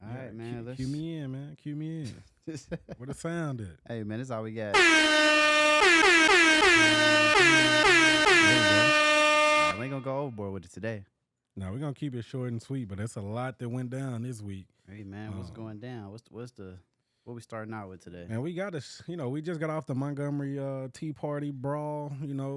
All right, man. Cue me in, man. Cue me in. Where the sound at? Hey, man, that's all we got. We ain't gonna go overboard with it today. No, we're gonna keep it short and sweet, but that's a lot that went down this week. Hey, man, what's going down? What we starting out with today? And we got to, we just got off the Montgomery Tea Party brawl,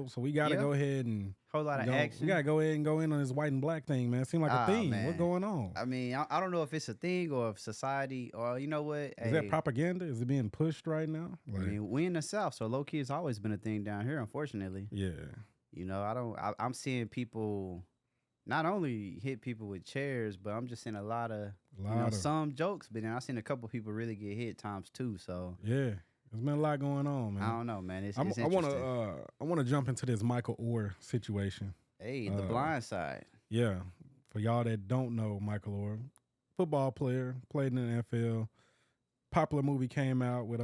so we got to go ahead and whole lot of action. We got to go ahead and go in on this white and black thing, man. It seemed like a theme. Man. What's going on? I mean, I don't know if it's a thing or if society or you know what? Is that propaganda? Is it being pushed right now? Like, I mean, we in the South, so low key it's always been a thing down here, unfortunately. Yeah. I'm seeing people not only hit people with chairs, but I'm just seeing a lot of some jokes, but then I've seen a couple people really get hit times two. So yeah, there's been a lot going on, man. I don't know, man. It's I want to jump into this Michael Oher situation. Hey, the blind side. Yeah, for y'all that don't know Michael Oher, football player, played in the NFL. Popular movie came out with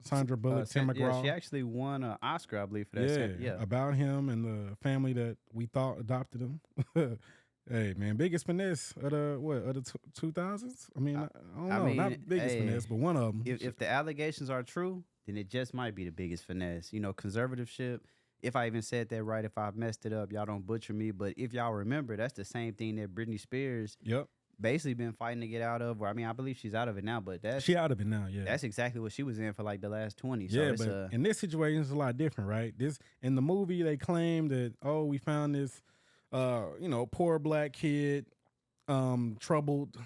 Sandra Bullock, Tim McGraw. Yeah, she actually won an Oscar, I believe, for that. Yeah, about him and the family that we thought adopted him. Hey, man, biggest finesse of the 2000s? I mean, I don't know, not biggest finesse, but one of them. If the allegations are true, then it just might be the biggest finesse. Conservatorship, if I even said that right, if I messed it up, y'all don't butcher me. But if y'all remember, that's the same thing that Britney Spears basically been fighting to get out of. Or, I mean, I believe she's out of it now, but she out of it now, yeah. That's exactly what she was in for like the last 20. So yeah, but in this situation, it's a lot different, right? In the movie, they claim that, we found this poor black kid, troubled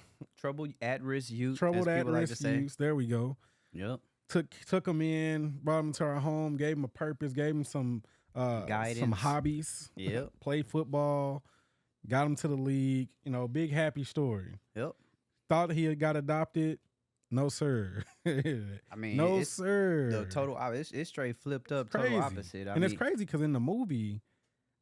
at-risk youth. Troubled at-risk youth. There we go. Yep. Took him in, brought him to our home, gave him a purpose, gave him some guidance, some hobbies. Yep. Played football, got him to the league. Big happy story. Yep. Thought he had got adopted. No, sir. I mean, no, sir. The total, it's straight flipped up, total opposite. It's crazy because in the movie,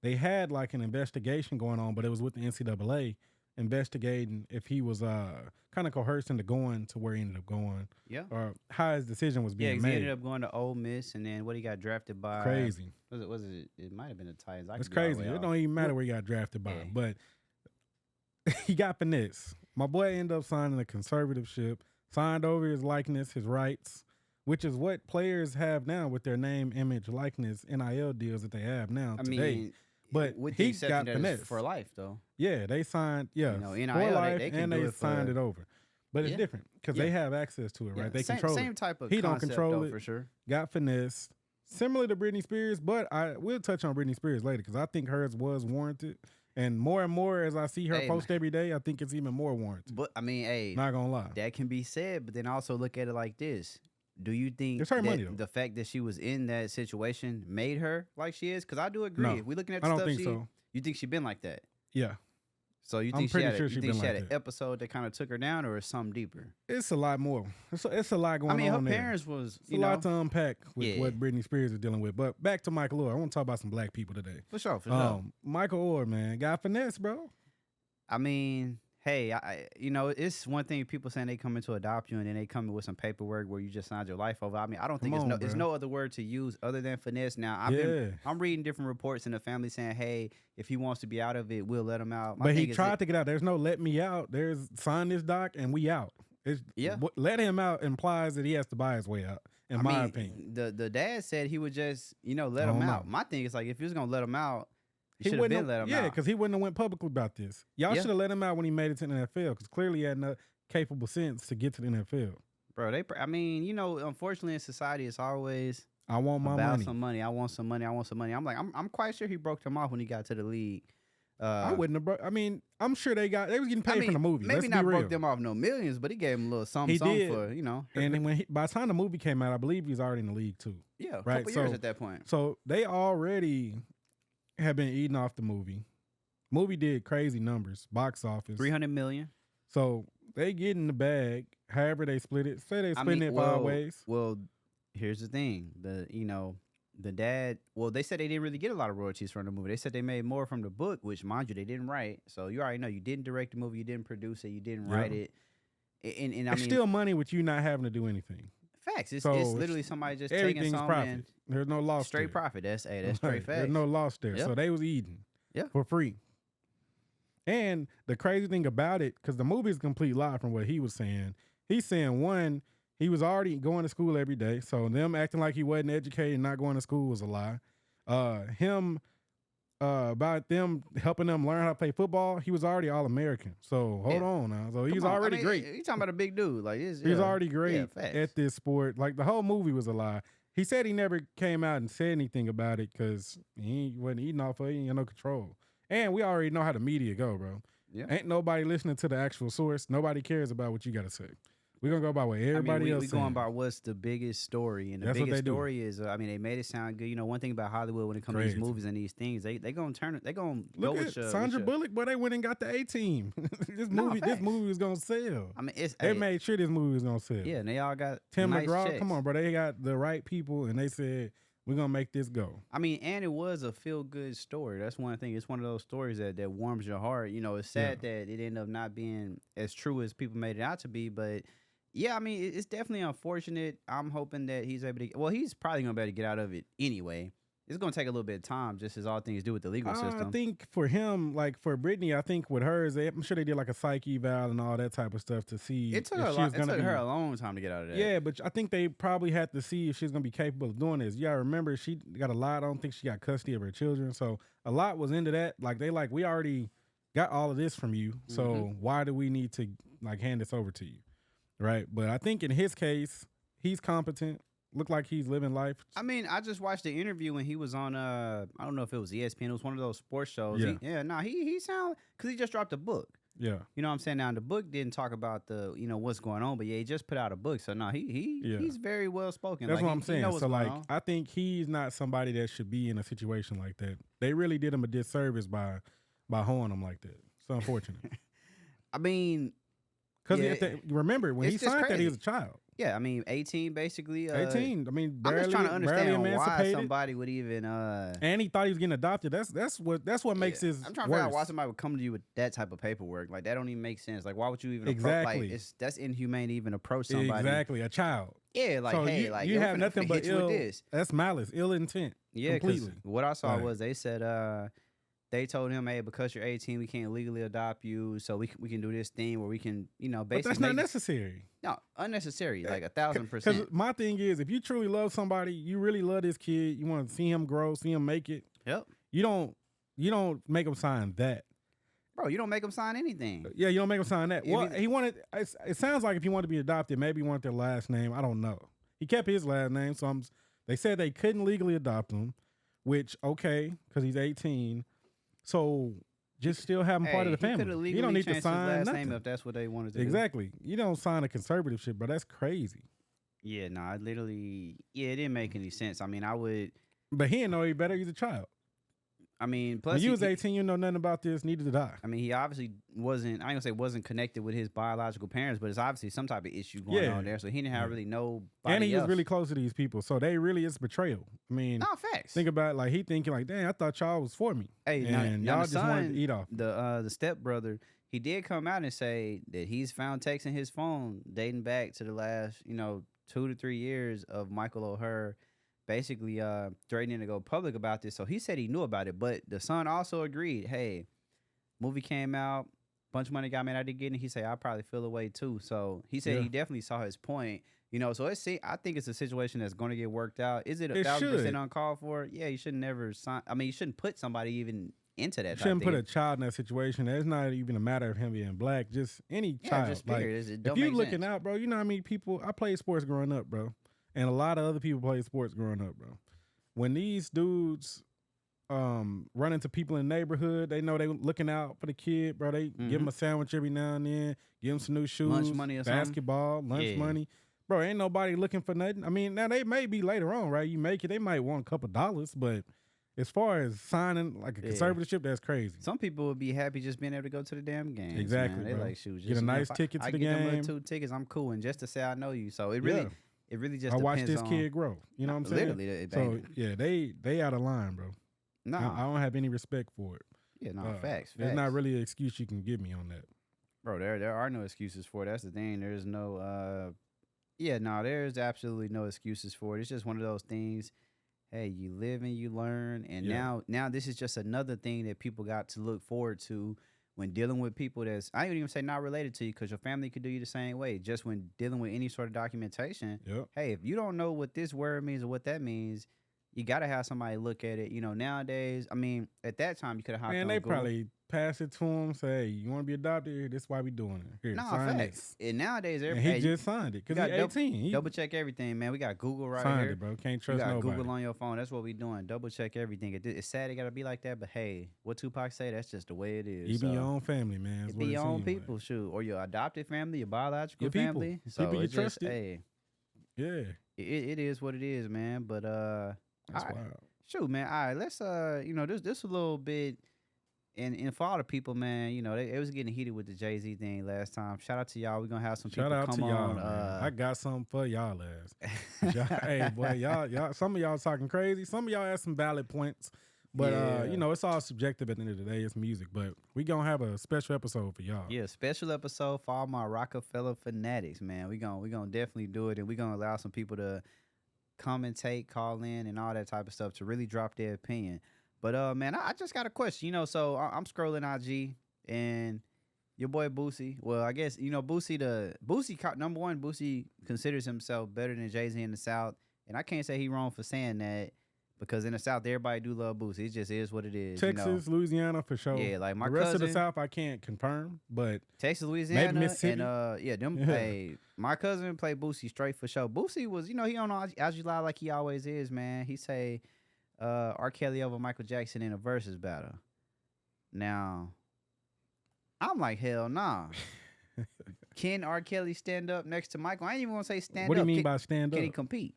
they had like an investigation going on, but it was with the NCAA investigating if he was kind of coerced into going to where he ended up going. Yeah. Or how his decision was being made. He ended up going to Ole Miss, and then he got drafted by. Crazy. Was it? It might have been the Titans. It's crazy. It don't even matter where he got drafted by, but he got finesse. My boy ended up signing a conservatorship, signed over his likeness, his rights, which is what players have now with their name, image, likeness, NIL deals that they have now today. But he got finesse for life, though. Yeah, they signed. Yeah, NIL, for life, they and they signed it over. But it's different because they have access to it, right? They control it. Same type of. He don't control it for sure. Got finesse, similar to Britney Spears, but we'll touch on Britney Spears later because I think hers was warranted, and more as I see her post every day, I think it's even more warranted. But I mean, not gonna lie, that can be said. But then also look at it like this. Do you think it's her money, though. The fact that she was in that situation made her like she is? Because I do agree. No, if we're looking at the I don't stuff think so. You think she been like that? Yeah. So you think she had an episode that kind of took her down, or is something deeper? It's a lot more. It's a lot going on. I mean, her there. parents was a lot to unpack with what Britney Spears is dealing with. But back to Michael Oher. I want to talk about some black people today. For sure. Michael Oher, man, got finesse, bro. I mean, hey, it's one thing people saying they come in to adopt you and then they come in with some paperwork where you just signed your life over. I mean, I don't think there's no other word to use other than finesse. Now, I'm reading different reports in the family saying, hey, if he wants to be out of it, we'll let him out. But he tried to get out. There's no let me out. There's sign this doc and we out. Let him out implies that he has to buy his way out, in my opinion. The dad said he would just, let him out. My thing is like, if he was going to let him out, he should have been let him out. Yeah, because he wouldn't have went publicly about this. Y'all should have let him out when he made it to the NFL because clearly he had enough capable sense to get to the NFL. Bro, unfortunately in society it's always I want my about money. Some money. I want some money. I want some money. I'm like, I'm quite sure he broke them off when he got to the league. I wouldn't have. I mean, I'm sure they was getting paid from the movie. Maybe not broke them off no millions, but he gave him a little something for, And then by the time the movie came out, I believe he was already in the league too. Yeah, a couple years at that point. So they already have been eating off the movie. Movie did crazy numbers, box office. 300 million. So they get in the bag. However they split it. Say they split it 5 ways. Well, here's the thing. The dad, they said they didn't really get a lot of royalties from the movie. They said they made more from the book, which, mind you, they didn't write. So you already know you didn't direct the movie, you didn't produce it, you didn't write it. And it's still money with you not having to do anything. Facts. It's literally somebody just taking something. Profit. There's no loss. Straight profit. That's straight facts. There's no loss there. Yep. So they was eating for free. And the crazy thing about it, because the movie is a complete lie from what he was saying. He's saying, one, he was already going to school every day, so them acting like he wasn't educated and not going to school was a lie. About them helping them learn how to play football, he was already All-American. So hold on now. So he's already great. You talking about a big dude. Like he's already great at this sport. Like the whole movie was a lie. He said he never came out and said anything about it because he wasn't eating off of it. He had no control. And we already know how the media go, bro. Yeah. Ain't nobody listening to the actual source. Nobody cares about what you got to say. We're going to go by what everybody else we going by what's the biggest story. And the biggest story is, they made it sound good. You know, one thing about Hollywood when it comes to these movies and these things, they going to turn it. They going to go with Sandra Bullock, but they went and got the A-Team. This movie was going to sell. I mean, they made sure this movie was going to sell. Yeah, and they all got Tim nice McGraw, checks. come on, bro. They got the right people, and they said, we're going to make this go. I mean, and it was a feel-good story. That's one thing. It's one of those stories that warms your heart. You know, it's sad that it ended up not being as true as people made it out to be, but... Yeah, I mean, it's definitely unfortunate. I'm hoping that he's able to... Well, he's probably going to be able to get out of it anyway. It's going to take a little bit of time, just as all things do with the legal system. I think for him, like for Brittany, I think with hers, I'm sure they did like a psych eval and all that type of stuff to see it took her a long time to get out of that. Yeah, but I think they probably had to see if she's going to be capable of doing this. You got to remember, she got a lot. I don't think she got custody of her children. So a lot was into that. Like, we already got all of this from you. So why do we need to like hand this over to you? Right, but I think in his case, he's competent. Looked like he's living life. I mean, I just watched the interview when he was on. I don't know if it was ESPN. It was one of those sports shows. Yeah, he sound because he just dropped a book. Yeah, you know what I'm saying. Now the book didn't talk about the what's going on, but he just put out a book. So no, he's very well spoken. That's what I'm saying. So like, I think he's not somebody that should be in a situation like that. They really did him a disservice by hoeing him like that. It's unfortunate. I mean. Because remember, when he signed that, he was a child. Yeah, I mean, 18 basically. 18. I mean, barely, I'm just trying to understand why somebody would even. And he thought he was getting adopted. That's what makes his. I'm trying to figure out why somebody would come to you with that type of paperwork. Like that don't even make sense. Like why would you even exactly? That's inhumane to even approach somebody. Exactly, a child. Yeah, like so you have nothing but ill. That's malice, ill intent. Yeah, completely. What I saw was they said. They told him, hey, because you're 18, we can't legally adopt you, so we can do this thing where we can, basically. But that's not necessary. No, unnecessary, like 1,000%. Because my thing is, if you truly love somebody, you really love this kid, you want to see him grow, see him make it. Yep. You don't make him sign that. Bro, you don't make him sign anything. Yeah, you don't make him sign that. Well, he wanted. It sounds like if he wanted to be adopted, maybe he wanted their last name. I don't know. He kept his last name, so they said they couldn't legally adopt him, which okay, because he's 18. So just still have him part of the family. You don't need to sign his last nothing name if that's what they wanted to do. Exactly. You don't sign a conservatorship, bro. That's crazy. Yeah, no, it didn't make any sense. I mean, I would. But he didn't know any better. He's a child. I mean, plus when you was 18, you know nothing about this, neither did I. I mean, he obviously wasn't, I ain't gonna say wasn't connected with his biological parents, but it's obviously some type of issue going on there. So he didn't have really nobody And he was really close to these people. So it's betrayal. I mean, no, facts. Think about it, like he thinking like, dang, I thought y'all was for me. Hey, and now y'all just wanted to eat off. The stepbrother, he did come out and say that he's found texts in his phone dating back to the last, 2 to 3 years of Michael O'Hare basically threatening to go public about this. So he said he knew about it, but the son also agreed, hey, movie came out, bunch of money got made, I didn't get it. He said, I probably feel away too. So he said he definitely saw his point. So I think it's a situation that's going to get worked out. Is it 1,000% uncalled for? Yeah, you should never sign. I mean, you shouldn't put somebody even into that. You shouldn't put a child in that situation. It's not even a matter of him being black. Just any child. Just figure if you looking out, bro, you know how many people, I played sports growing up, bro. And a lot of other people played sports growing up, bro. When these dudes run into people in the neighborhood, they know they looking out for the kid, bro. They give them a sandwich every now and then, give them some new shoes, lunch money or basketball, lunch money. Bro, ain't nobody looking for nothing. I mean, now they may be later on, right? You make it, they might want a couple dollars, but as far as signing like a conservatorship, that's crazy. Some people would be happy just being able to go to the damn game. Exactly, man. They like, shoot, just get a nice ticket to the game. I get them 2 tickets, I'm cool, and just to say I know you. So it really. It really just I depends watched this kid grow. You know what I'm saying? Literally. So, yeah, they out of line, bro. No. I don't have any respect for it. Yeah, no, facts. There's not really an excuse you can give me on that. Bro, there are no excuses for it. That's the thing. There's no, there's absolutely no excuses for it. It's just one of those things. Hey, you live and you learn. And now this is just another thing that people got to look forward to when dealing with people that's, I don't even say not related to you, because your family could do you the same way. Just when dealing with any sort of documentation, hey, if you don't know what this word means or what that means, you got to have somebody look at it. You know, nowadays, I mean, at that time, you could have hopped on they Google. probably pass it to him, say, hey, you want to be adopted? This is why we doing it. Here, sign facts. And nowadays, he just signed it because he's 18. Double check everything, man. We got Google right signed here. It, bro. Can't trust nobody. You got Google on your phone. That's what we doing. Double check everything. It's sad it got to be like that, but hey, what Tupac say, that's just the way it is. Even your own family, man. It be your own people, shoot. Or your adopted family, your biological family. So people you trust it. Hey, yeah. It is what it is, man. But that's wild. Shoot, man. All right, let's this a little bit, and for all the people, man, you know, it was getting heated with the Jay-Z thing last time. Shout out to y'all. We're gonna have some people come on. I got something for y'all ass. Hey, boy, y'all. Some of y'all talking crazy. Some of y'all have some valid points, but you know, it's all subjective at the end of the day. It's music, but we gonna have a special episode for y'all. Yeah, special episode for all my Rockefeller fanatics, man. We gonna definitely do it, and we gonna allow some people to commentate, call in, and all that type of stuff to really drop their opinion. But man, I just got a question. You know, so I'm scrolling IG and your boy Boosie. Well, I guess you know Boosie. Number one, Boosie considers himself better than Jay-Z in the South, and I can't say he wrong for saying that because in the South everybody do love Boosie. It just is what it is. Texas, Louisiana for sure. Yeah, like my the rest cousin, of the South I can't confirm, but Texas, Louisiana, maybe Mississippi. And Hey, my cousin played Boosie straight for sure. Boosie was, you know, he on IG Live like he always is, man. He say R.Kelly over Michael Jackson in a versus battle. Now, I'm like, hell nah. Can R.Kelly stand up next to Michael? I ain't even want to say stand up. What do you mean by stand up? Can he compete?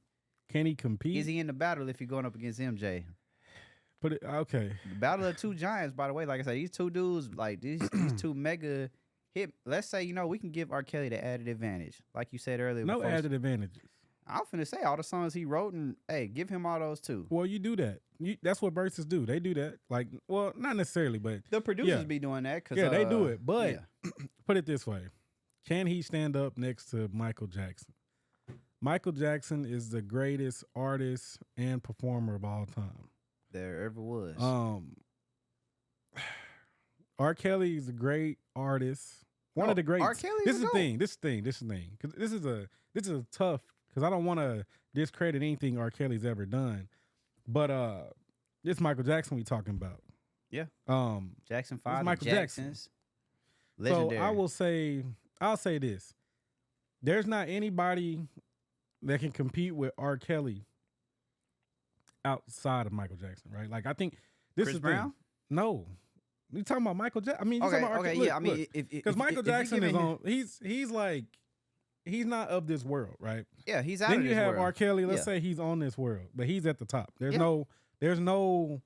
Can he compete? Is he in the battle if you're going up against MJ? Okay. The battle of two giants, by the way. Like I said, these two dudes, like these two mega hit. Let's say, you know, we can give R.Kelly the added advantage. Like you said earlier. No added advantages. I'm finna say all the songs he wrote, and hey, give him all those too. Well, you do that. That's what verses do. They do that. Like, well, not necessarily, but the producers be doing that. Cause, they do it. But put it this way: can he stand up next to Michael Jackson? Michael Jackson is the greatest artist and performer of all time there ever was. R. Kelly is a great artist. One of the greats. R. Kelly. This is the thing. This is a tough. Because I don't want to discredit anything R. Kelly's ever done, but this Michael Jackson we talking about. Yeah. Jackson 5. Michael Jackson's. Legendary. So I'll say this: there's not anybody that can compete with R. Kelly outside of Michael Jackson, right? Like I think this Chris is Brown. No, you talking about Michael Jackson? I mean, you talking about R. Kelly? Yeah. I mean, because Michael Jackson is on. He's like. He's not of this world, right? Yeah, he's out then of this world. Then you have world. R. Kelly. Let's say he's on this world, but he's at the top. There's nobody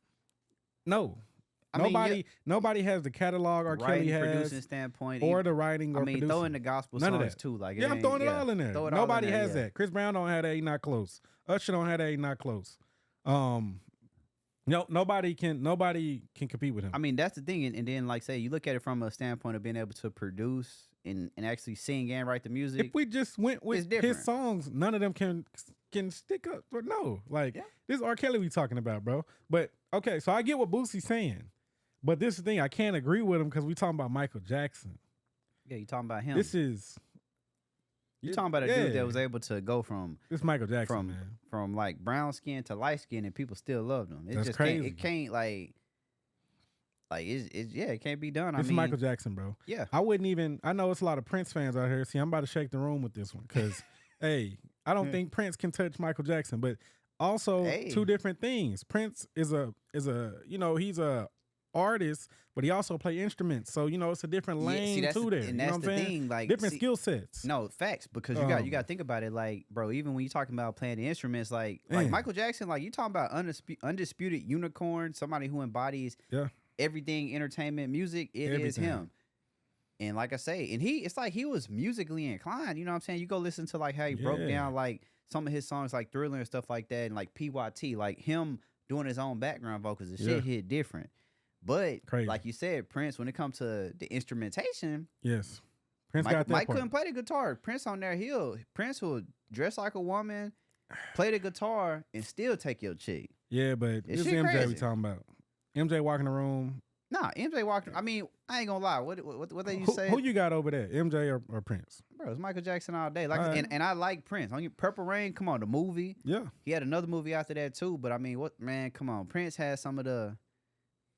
has the catalog R. Kelly has, producing standpoint, or the writing. Or producing. Throw in the gospel songs too. Like, I'm throwing it all in there. Nobody has that. Chris Brown don't have that. He's not close. Usher don't have that. He's not close. No, nobody can compete with him. I mean, that's the thing. And then, like, say you look at it from a standpoint of being able to produce and actually sing and write the music. If we just went with his songs, none of them can stick up. But no, like this is R. Kelly we talking about, bro. But okay, so I get what Boosie's saying, but this is the thing, I can't agree with him because we talking about Michael Jackson. Yeah, you talking about him. You talking about a dude that was able to go from this Michael Jackson, from like brown skin to light skin, and people still loved him. That's just crazy. It can't it can't be done. This is Michael Jackson, bro. Yeah, I know it's a lot of Prince fans out here. See, I'm about to shake the room with this one because, hey, I don't think Prince can touch Michael Jackson, but also two different things. Prince is he's a artist, but he also play instruments. So, it's a different lane too there. And that's the thing. Like, different skill sets. No, facts. Because you got to think about it. Like, bro, even when you're talking about playing the instruments, like Michael Jackson, like you talking about undisputed unicorn, somebody who embodies everything entertainment, music, everything. Is him. And like I say, and it's like he was musically inclined. You know what I'm saying? You go listen to like how he broke down like some of his songs like Thriller and stuff like that, and like PYT, like him doing his own background vocals and shit hit different. But like you said, Prince, when it comes to the instrumentation, yes, Prince got that Mike part. Couldn't play the guitar. Prince on there, Prince will dress like a woman, play the guitar, and still take your chick. Yeah, but this is MJ we talking about. MJ walking the room. Nah, MJ walked. I mean, I ain't gonna lie. What they say? Who you got over there, MJ or Prince? Bro, it's Michael Jackson all day. Like, all right. and I like Prince. Purple Rain, come on, the movie. Yeah, he had another movie after that too. But I mean, what man? Come on, Prince had some of the.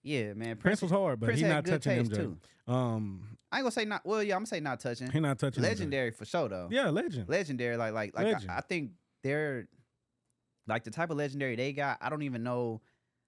Yeah, man. Prince was hard, but he's not touching MJ. Too. I ain't gonna say not. Well, yeah, I'm gonna say not touching. He not touching. Legendary MJ. For sure though. Yeah, legend. Legendary, like legend. I think they're like the type of legendary they got. I don't even know.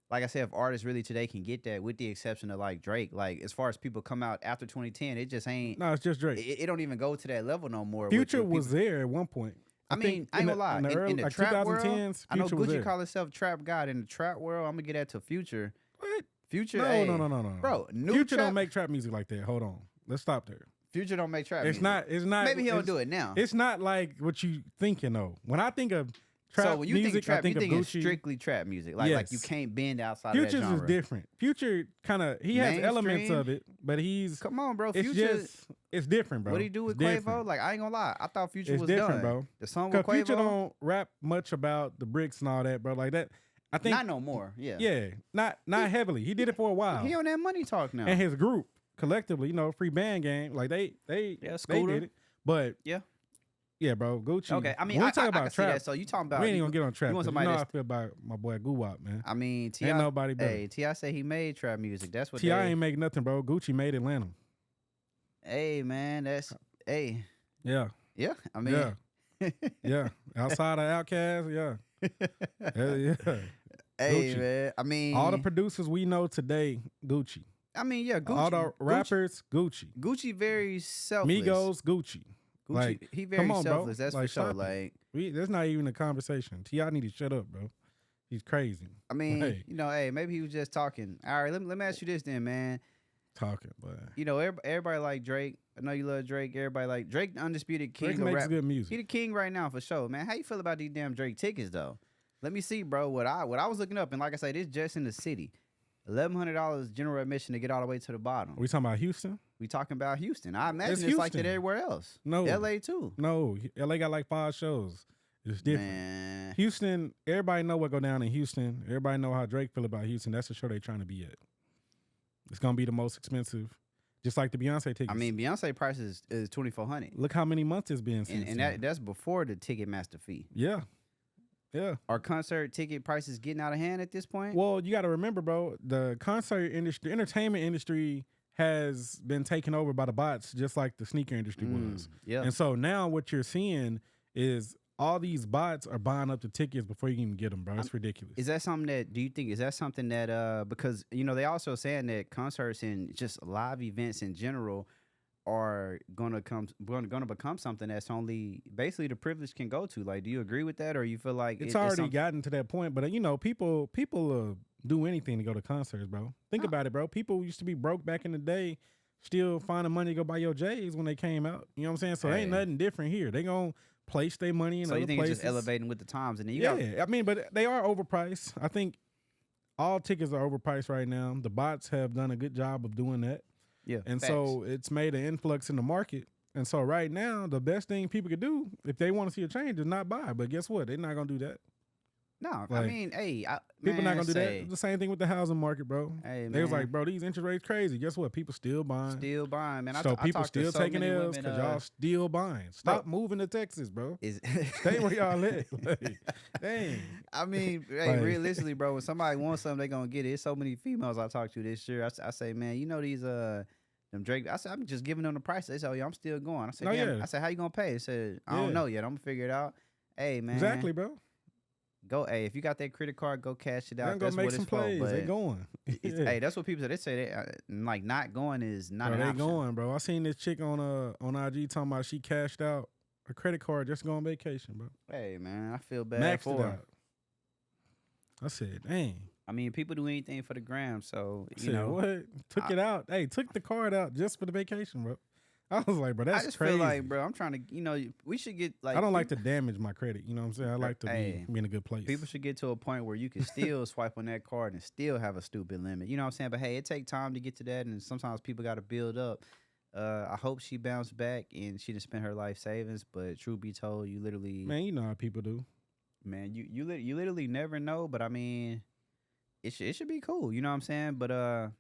Like I said, if artists really today can get that, with the exception of like Drake, like as far as people come out after 2010, it just ain't. No, it's just Drake. It don't even go to that level no more. Future was there at one point. I mean, I ain't gonna lie. In the like trap 2010s, world, I know Future was Gucci there. call himself trap god. In the trap world, I'm gonna get that to Future. What? Future? No. Bro, Future don't make trap music like that. Hold on. Let's stop there. Future don't make trap It's music. It's not. Maybe he don't do it now. It's not like what you thinking though. When I think of trap so when you music, think trap, I think you think of it's Gucci. strictly trap music. Like you can't bend outside Future's of that genre. is different. Future kind of he has elements Mainstream? of it, but he's Come on, bro. it's Future. it's different, bro. What he do with It's Quavo? different. Like I ain't gonna lie. I thought Future It's was different, done. bro. The song with Quavo. Future don't rap much about the bricks and all that, bro. Like that. I think not no more. Yeah. Yeah, not heavily. He did it for a while. He on that money talk now. And his group collectively, Free Band Gang, like they Scooter. did it. But yeah, bro, Gucci. Okay, I mean, when we I talk about can see trap, that. So you talking about? we ain't gonna get on trap. You want 'cause somebody how I that's- feel about my boy Guwap, man. I mean, T.I. Ain't nobody better. Hey, T.I. said he made trap music. That's what T.I. ain't make nothing, bro. Gucci made Atlanta. Hey, man, that's hey. Yeah. Yeah, I mean, Yeah. Outside of Outkast, yeah. Hell yeah. Hey, Gucci. man. I mean, All the producers we know today, Gucci. I mean, yeah, Gucci. All the rappers, Gucci. Gucci very selfless. Migos, Gucci. Gucci, Like, he very come on, bro. selfless. That's Like, for sure. stop it. Like, That's not even a conversation. T.I. need to shut up, bro. He's crazy. I mean, Hey. hey, maybe he was just talking. All right, let me ask you this then, man. Talking, but Everybody like Drake. I know you love Drake. Everybody like Drake, the undisputed king Drake of makes rap. good music. He the king right now for sure, man. How you feel about these damn Drake tickets though? Let me see, bro. What I was looking up, and like I said, it's just in the city. $1,100 general admission to get all the way to the bottom. Are we talking about Houston? We talking about Houston. I imagine It's it's like that Houston. everywhere else. No. LA too. No. LA got like 5 shows. It's different. Man. Houston, everybody know what go down in Houston. Everybody know how Drake feel about Houston. That's the show they trying to be at. It's gonna be the most expensive. Just like the Beyonce tickets. I mean, Beyonce price is $2,400. Look how many months it's been since. And that's before the Ticketmaster fee. Yeah. Yeah. Are concert ticket prices getting out of hand at this point? Well, you got to remember, bro, the concert industry, entertainment industry has been taken over by the bots just like the sneaker industry was. Yeah. And so now what you're seeing is all these bots are buying up the tickets before you can even get them, bro. It's ridiculous. Is that something that, do you think, is that something that, because, they also saying that concerts and just live events in general are gonna become something that's only basically the privileged can go to. Like, do you agree with that, or you feel like it's already gotten to that point? But people do anything to go to concerts, bro. Think about it, bro. People used to be broke back in the day, still finding money to go buy your J's when they came out. You know what I'm saying? So ain't nothing different here. They gonna place their money in so other you think places. it's just elevating with the times, and then I mean, but they are overpriced. I think all tickets are overpriced right now. The bots have done a good job of doing that. Yeah, and facts. so it's made an influx in the market. And so right now, the best thing people could do if they want to see a change is not buy. But guess what? They're not gonna do that. No, Like, I mean, hey, people not gonna do that. The same thing with the housing market, bro. Hey, they was man. like, bro, these interest rates crazy. Guess what? People still buying. Man. So I people talked to still so taking many L's women, because y'all still buying. Stop moving to Texas, bro. Stay where y'all at. Like, dang. I mean, hey, Like- realistically, bro, when somebody wants something, they gonna get it. There's so many females I talked to this year. I say, man, these them Drake. I said, I'm just giving them the price. They said, oh yeah, I'm still going. I said, Oh, damn. yeah. I said, how you gonna pay? They said, I don't Yeah. know yet. I'm gonna figure it out. Hey, man. Exactly, bro. Go, hey, if you got that credit card, go cash it They're out. gonna That's make what some it's plays. for. They But going. hey, that's what people say. They say they like not going is not Bro, an they option. going, bro. I seen this chick on IG talking about she cashed out her credit card just to go on vacation, bro. Hey, man, I feel bad Maxed for it her. out. I said, dang. I mean, people do anything for the gram, so I said, what? Took it out. Hey, took the card out just for the vacation, bro. I was like, bro, that's I just crazy. feel like, bro, I'm trying to, we should get like. I don't like to damage my credit. You know what I'm saying? I like to Hey, be in a good place. People should get to a point where you can still swipe on that card and still have a stupid limit. You know what I'm saying? But hey, it take time to get to that, and sometimes people got to build up. I hope she bounced back and she didn't spend her life savings. But truth be told, you literally, Man, you know how people do. man, you literally never know. But I mean, it should be cool. You know what I'm saying? But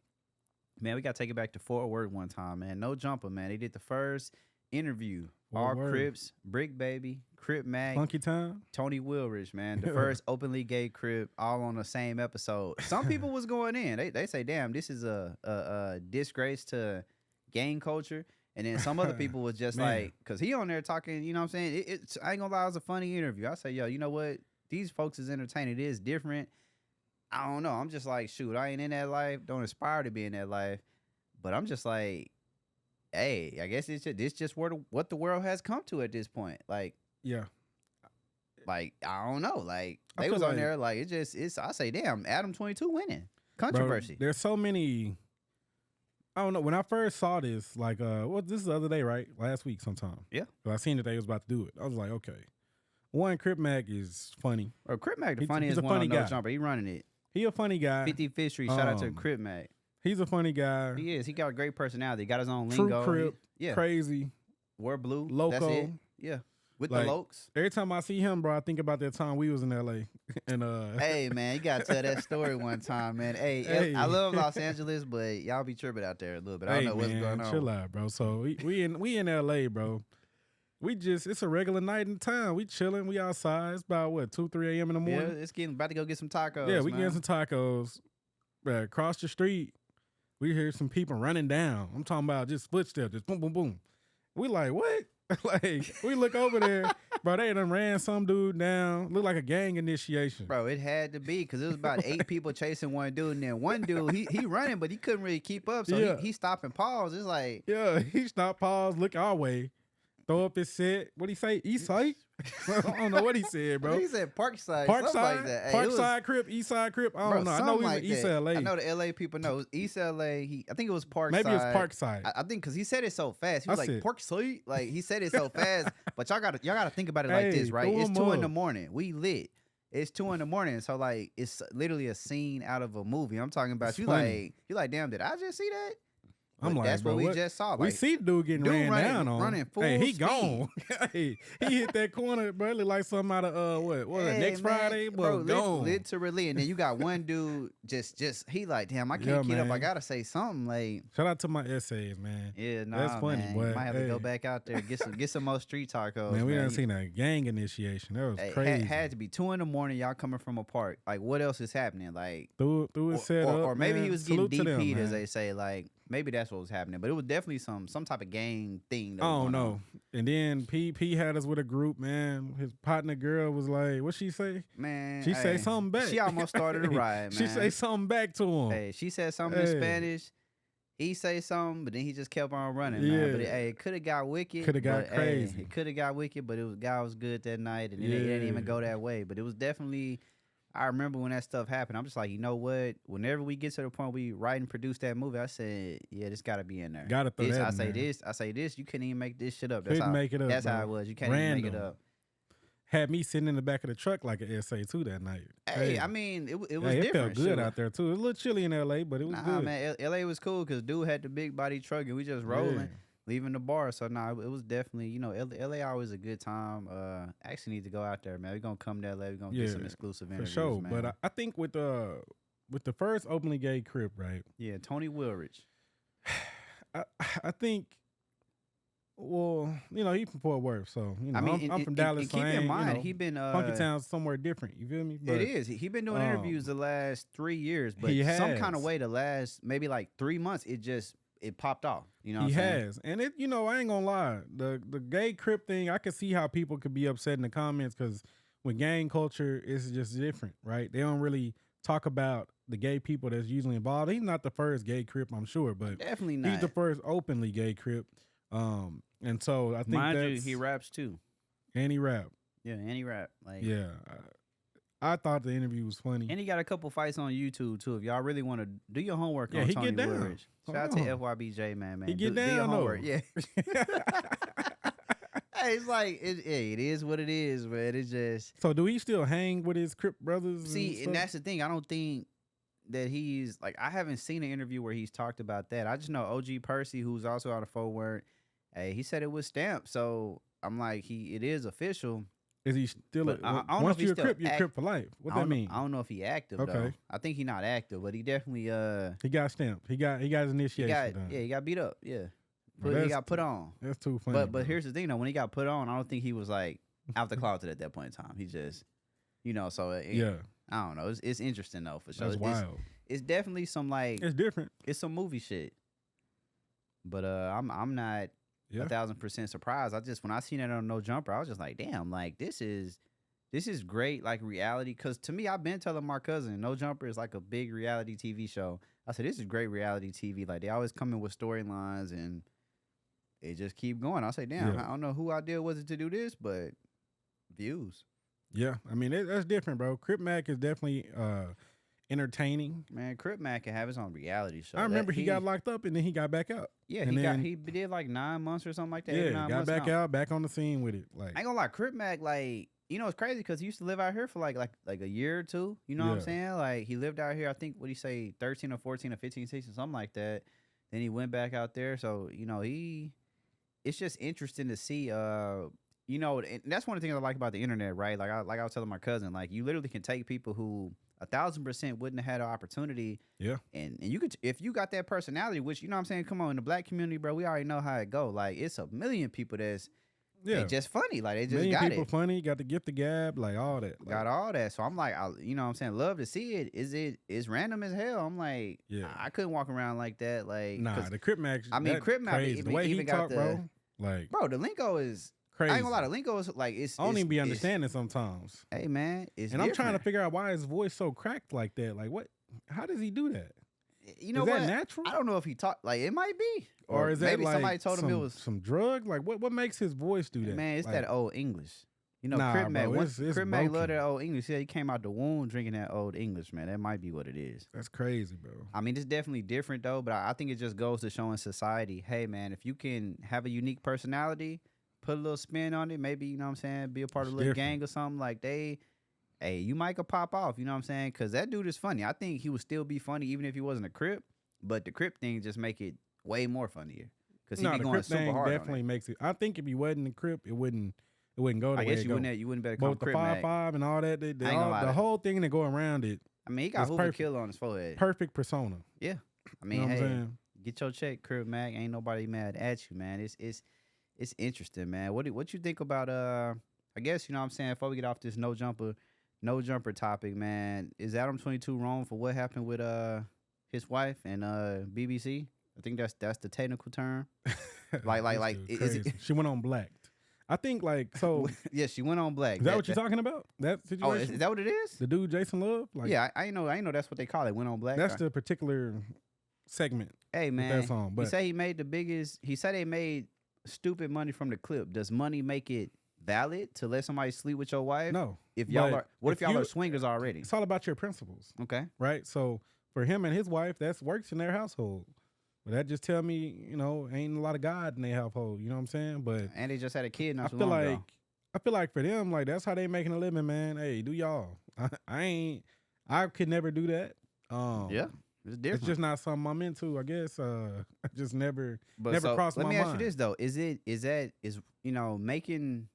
Man, we got to take it back to Fort Worth one time, man. NoJumper, man. They did the first interview. All Crips, Brick Baby, Crip Mac, Funky Time, Tony Wilrich, man. The first openly gay Crip, all on the same episode. Some people was going in. They say, damn, this is a disgrace to gang culture. And then some other people was just like, because he on there talking, you know what I'm saying? It's I ain't gonna lie, it was a funny interview. I say, yo, you know what? These folks is entertaining. It is different. I don't know. I'm just like, shoot, I ain't in that life. Don't aspire to be in that life. But I'm just like, hey, I guess it's just what the world has come to at this point. Like, yeah. Like, I don't know. Like, they was on there, like, I say, damn, Adam 22 winning. Controversy. Bro, there's so many, I don't know. When I first saw this, like, this is the other day, right? Last week sometime. Yeah. So I seen that they was about to do it. I was like, okay. One, Crip Mac is funny. Or Crip Mac, the funniest one on NoJumper. He running it. He a funny guy. 55th Street. Shout out to Crip Mac. He's a funny guy. He is. He got a great personality. Got his own True lingo. Crip. Yeah. Crazy. Wear blue. Loco. That's it. Yeah. With like, the lokes. Every time I see him, bro, I think about that time we was in LA. And hey man, you gotta tell that story one time, man. Hey, I love Los Angeles, but y'all be tripping out there a little bit. I don't know what's going on. Chill out, bro. So we in LA, bro. It's a regular night in town. We chilling. We outside. It's about what, 2-3 a.m. in the morning. Yeah, it's about to go get some tacos. Yeah, we getting some tacos. Across the street, we hear some people running down. I'm talking about just footsteps, just boom, boom, boom. We like, what? Like, we look over there, bro, they done ran some dude down. Looked like a gang initiation. Bro, it had to be, because it was about 8 people chasing one dude, and then one dude, he running, but he couldn't really keep up, so he stopped and paused. It's like... Yeah, he stopped, paused, look our way, throw up his set. What'd he say? East side? I don't know what he said, bro. He said Parkside. Parkside? Like that. Hey, Parkside Crip, East Side Crip? I don't know. I know he was East LA. I know the LA people know. It was East LA. I think it was Parkside. Maybe it's Parkside. I think because he said it so fast. He was like, Parkside? Like, he said it so fast. But y'all gotta think about it like this, right? It's 2 a.m. We lit. It's 2 a.m. So, like, it's literally a scene out of a movie. I'm talking about, you like, damn, did I just see that? I'm like, that's bro, what we just saw. Like, we see dude getting ran down on. Running full he speed. Gone. Hey, he hit that corner, bro. It looked like something out of what was it, next Friday? Bro, gone. Literally. And then you got one dude just he like, damn, I can't get up. I gotta say something. Like, shout out to my essays, man. Yeah, nah, that's funny. Man. But you might have to go back out there get some more street tacos. Man, we done seen a gang initiation. That was crazy. Had to be 2 a.m. Y'all coming from a park. Like, what else is happening? Like, threw his set up, or maybe he was getting DP'd, as them, they say. Like, maybe that's what was happening. But it was definitely some type of gang thing. I don't know. And then P had us with a group, man. His partner girl was like, what she say? Man, she say something back. She almost started a riot, man. She say something back to him. Hey, she said something in Spanish. He say something, but then he just kept on running, man. But it could have got wicked. Could have got crazy. It could have got wicked, but God was good that night, and it didn't even go that way. But it was definitely... I remember when that stuff happened. I'm just like, you know what? Whenever we get to the point we write and produce that movie, I said, yeah, this got to be in there. Got to throw that in there. I say this. You couldn't even make this shit up. Couldn't make it up. That's how it was. You can't even make it up. Had me sitting in the back of the truck like an essay too that night. Hey, I mean, it was different. It felt good out there too. It was a little chilly in LA, but it was good. Man, LA was cool because dude had the big body truck and we just rolling. Leaving the bar, so it was definitely, you know, LA always a good time. I actually need to go out there, man. We're gonna come to LA. We're gonna get some exclusive interviews, for sure. man. But I think with the first openly gay Crip, right? Yeah, Tony Wilrich. I think, well, you know, he's from Fort Worth, so you know, I'm from Dallas. Keep in mind, he been Funky Town's somewhere different. You feel me? But it is. He been doing interviews the last 3 years, but some kind of way the last maybe like 3 months, it popped off. You know what I'm saying? Has. And it, you know, I ain't gonna lie. The gay Crip thing, I can see how people could be upset in the comments because with gang culture, it's just different, right? They don't really talk about the gay people that's usually involved. He's not the first gay Crip, I'm sure, but definitely not. He's the first openly gay Crip. And so I think mind you, he raps too. And he rap. Yeah, and he rap. Like, yeah. I thought the interview was funny. And he got a couple fights on YouTube, too. If y'all really want to do your homework on he Tony get down. Wilrich. Shout out to FYBJ, man. He get do down, your homework. though. Yeah. Hey, it's like, it is what it is, man. It's just... So do he still hang with his Crip brothers? See, and that's the thing. I don't think that he's... Like, I haven't seen an interview where he's talked about that. I just know OG Percy, who's also out of Fort Worth, hey, he said it was stamped. So I'm like, it is official. Is he still? But I don't know once if he's you're a still Crip, you're Crip for life. What that mean? I don't know if he active Okay. though. I think he not active, but he definitely he got stamped. He got his initiation done. Yeah, he got beat up. Yeah, Well, he got put on. That's too funny. But here's the thing though, when he got put on, I don't think he was like out the closet at that point in time. He just, so yeah. I don't know. It's interesting though for sure. That's wild. It's definitely some like it's different. It's some movie shit. But I'm not 1,000% surprised. When I seen it on NoJumper, I was just like, damn, like this is great, like reality. Cause to me, I've been telling my cousin, NoJumper is like a big reality TV show. I said, this is great reality TV. Like they always come in with storylines and it just keep going. I say, damn, I don't know who idea was it to do this, but views. Yeah, I mean that's different, bro. Crip Mac is definitely entertaining. Man, Crip Mac can have his own reality show. I remember he got locked up and then he got back out. Yeah, he did like 9 months or something like that. Yeah, got back out, back on the scene with it. Like I ain't gonna lie, Crip Mac, like, it's crazy because he used to live out here for like a year or two. You know what I'm saying? Like he lived out here, I think, what he say, 13 or 14 or 15, 16, something like that. Then he went back out there. So, it's just interesting to see, and that's one of the things I like about the internet, right? Like I was telling my cousin, like you literally can take people who 1,000% wouldn't have had an opportunity. Yeah. And you could, if you got that personality, which, you know what I'm saying? Come on, in the black community, bro, we already know how it go. Like it's a million people that's they just funny. Like they just got people it. Funny, got the gift the gab, like all that. Like, got all that. So I'm like, you know what I'm saying? Love to see it. It's random as hell. I'm like, I couldn't walk around like that. Like, nah, the Crip Mac. I mean, Crip Mac, the way he talk, bro. Like, bro, the lingo is crazy. I ain't gonna lie, the lingo is like I don't even be understanding sometimes. Hey man, I'm trying to figure out why his voice so cracked like that. Like what? How does he do that? You know is what? That natural? I don't know if he talked like it might be, or is that maybe like somebody told him it was some drug? Like what makes his voice do that? Man, it's like, that old English. Nah, Crip Mac. Crip Mac love that old English. Yeah, he came out the womb drinking that old English, man. That might be what it is. That's crazy, bro. I mean, it's definitely different though, but I think it just goes to showing society, hey man, if you can have a unique personality, put a little spin on it, maybe, you know what I'm saying, be a part of a little gang or something, like you might could pop off, you know what I'm saying? Because that dude is funny. I think he would still be funny even if he wasn't a Crip, but the Crip thing just make it way more funnier. Because he be going super hard definitely makes it. I think if he wasn't a Crip, it wouldn't go the way I guess it you wouldn't better call Both Crip the Mac. 5-5 and all that, the whole thing that go around it. I mean, he got Hoover Killer on his forehead. Perfect persona. Yeah. I mean, you know what I'm saying? Get your check, Crip Mac. Ain't nobody mad at you, man. It's interesting, man. What you think about I guess, you know what I'm saying, before we get off this NoJumper topic, man, is Adam 22 wrong for what happened with his wife and BBC? I think that's the technical term. like is it, she went on blacked. I think so. Yeah, she went on black. Is that what you're talking about? That situation? Oh, is that what it is? The dude Jason Love? Like, yeah, I know that's what they call it. Went on black. That's the particular segment. Hey man, that song, but he said he made the biggest. He said they made stupid money from the clip. Does money make it valid to let somebody sleep with your wife? No. If y'all are, what if y'all are swingers already? It's all about your principles. Okay. Right. So for him and his wife, that works in their household. But that just tell me, ain't a lot of God in their household. You know what I'm saying? But and they just had a kid not too long ago. I feel like for them, like that's how they making a living, man. Hey, do y'all? I could never do that. Yeah. It's different. It's just not something I'm into, I guess. I just never crossed my mind. Let me ask you this though: is making,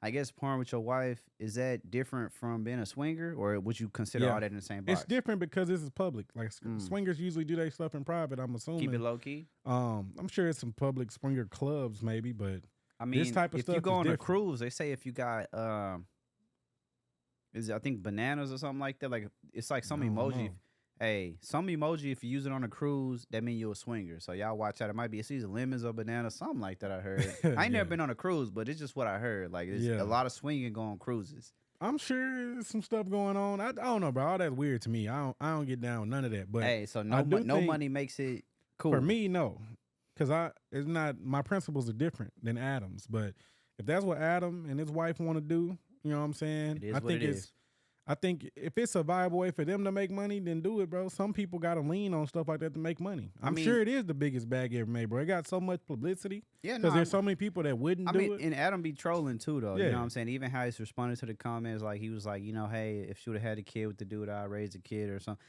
I guess, porn with your wife, is that different from being a swinger, or would you consider all that in the same box? It's different because this is public. Like swingers usually do their stuff in private. I'm assuming keep it low key. I'm sure it's some public swinger clubs, maybe, but I mean, this type of if stuff you go on different. a cruise, they say if you got I think bananas or something like that. Like it's like some emoji. Hey, some emoji, if you use it on a cruise, that means you're a swinger. So y'all watch out. It might be it's either lemons or bananas, something like that I heard. I ain't never been on a cruise, but it's just what I heard. Like, there's a lot of swinging going on cruises. I'm sure there's some stuff going on. I don't know, bro. All that's weird to me. I don't get down with none of that. But hey, so no money makes it cool. For me, no. Because it's not, my principles are different than Adam's. But if that's what Adam and his wife want to do, you know what I'm saying? It is what it is. I think if it's a viable way for them to make money, then do it, bro. Some people got to lean on stuff like that to make money. I'm sure it is the biggest bag ever made, bro. It got so much publicity. Yeah, because there's so many people that wouldn't do it. And Adam be trolling too, though. Yeah. You know what I'm saying? Even how he's responding to the comments, like he was like, hey, if she would have had a kid with the dude, I'd raise a kid or something.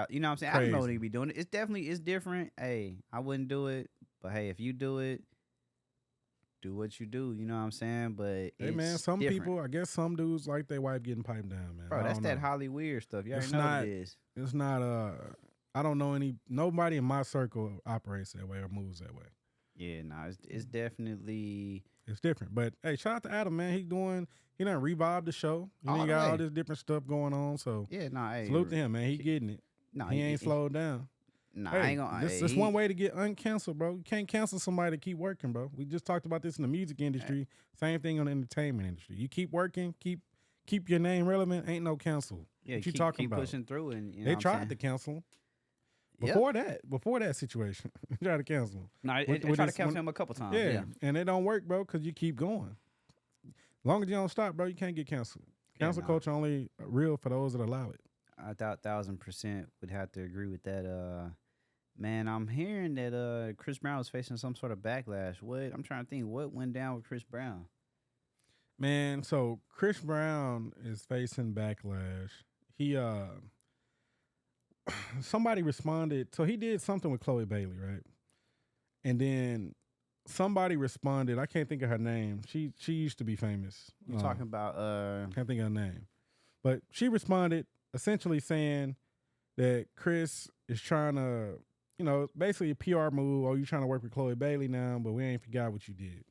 You know what I'm saying? Crazy. I don't know what he be doing. It's definitely different. Hey, I wouldn't do it, but hey, if you do it, do what you do, you know what I'm saying? But hey man, some people, I guess some dudes like their wife getting piped down, man. Bro, that's that Holly weird stuff. You already know what it is. It's not I don't know nobody in my circle operates that way or moves that way. Yeah, it's definitely it's different. But hey, shout out to Adam, man. He done revived the show. He got all this different stuff going on. So yeah, salute to him, man. He getting it. He ain't slowed down. I ain't gonna. This one way to get uncanceled, bro. You can't cancel somebody to keep working, bro. We just talked about this in the music industry. Same thing on the entertainment industry. You keep working, keep your name relevant. Ain't no cancel. Yeah, what you talking about? Pushing through, and they tried to cancel him. Before that situation, they tried to cancel him. No, they tried to cancel him a couple times. Yeah, and it don't work, bro, because you keep going. As long as you don't stop, bro, you can't get canceled. Cancel culture only real for those that allow it. I 1,000% would have to agree with that. Man, I'm hearing that Chris Brown was facing some sort of backlash. I'm trying to think what went down with Chris Brown. Man, so Chris Brown is facing backlash. He somebody responded. So he did something with Chloe Bailey, right? And then somebody responded. I can't think of her name. She used to be famous. You talking about can't think of her name. But she responded essentially saying that Chris is trying to, basically a PR move. Oh, you trying to work with Chloe Bailey now, but we ain't forgot what you did.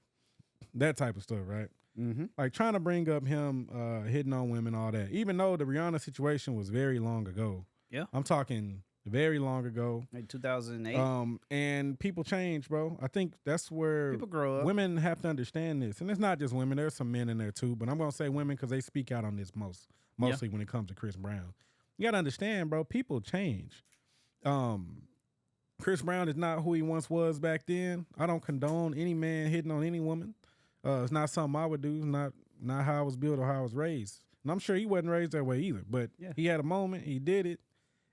That type of stuff, right? Mm-hmm. Like trying to bring up him hitting on women, all that. Even though the Rihanna situation was very long ago. Yeah. I'm talking very long ago. Like 2008. And people change, bro. I think that's where people grow up. Women have to understand this. And it's not just women. There's some men in there too. But I'm going to say women because they speak out on this mostly when it comes to Chris Brown. You got to understand, bro, people change. Chris Brown is not who he once was back then. I don't condone any man hitting on any woman. It's not something I would do. It's not how I was built or how I was raised. And I'm sure he wasn't raised that way either. But he had a moment. He did it.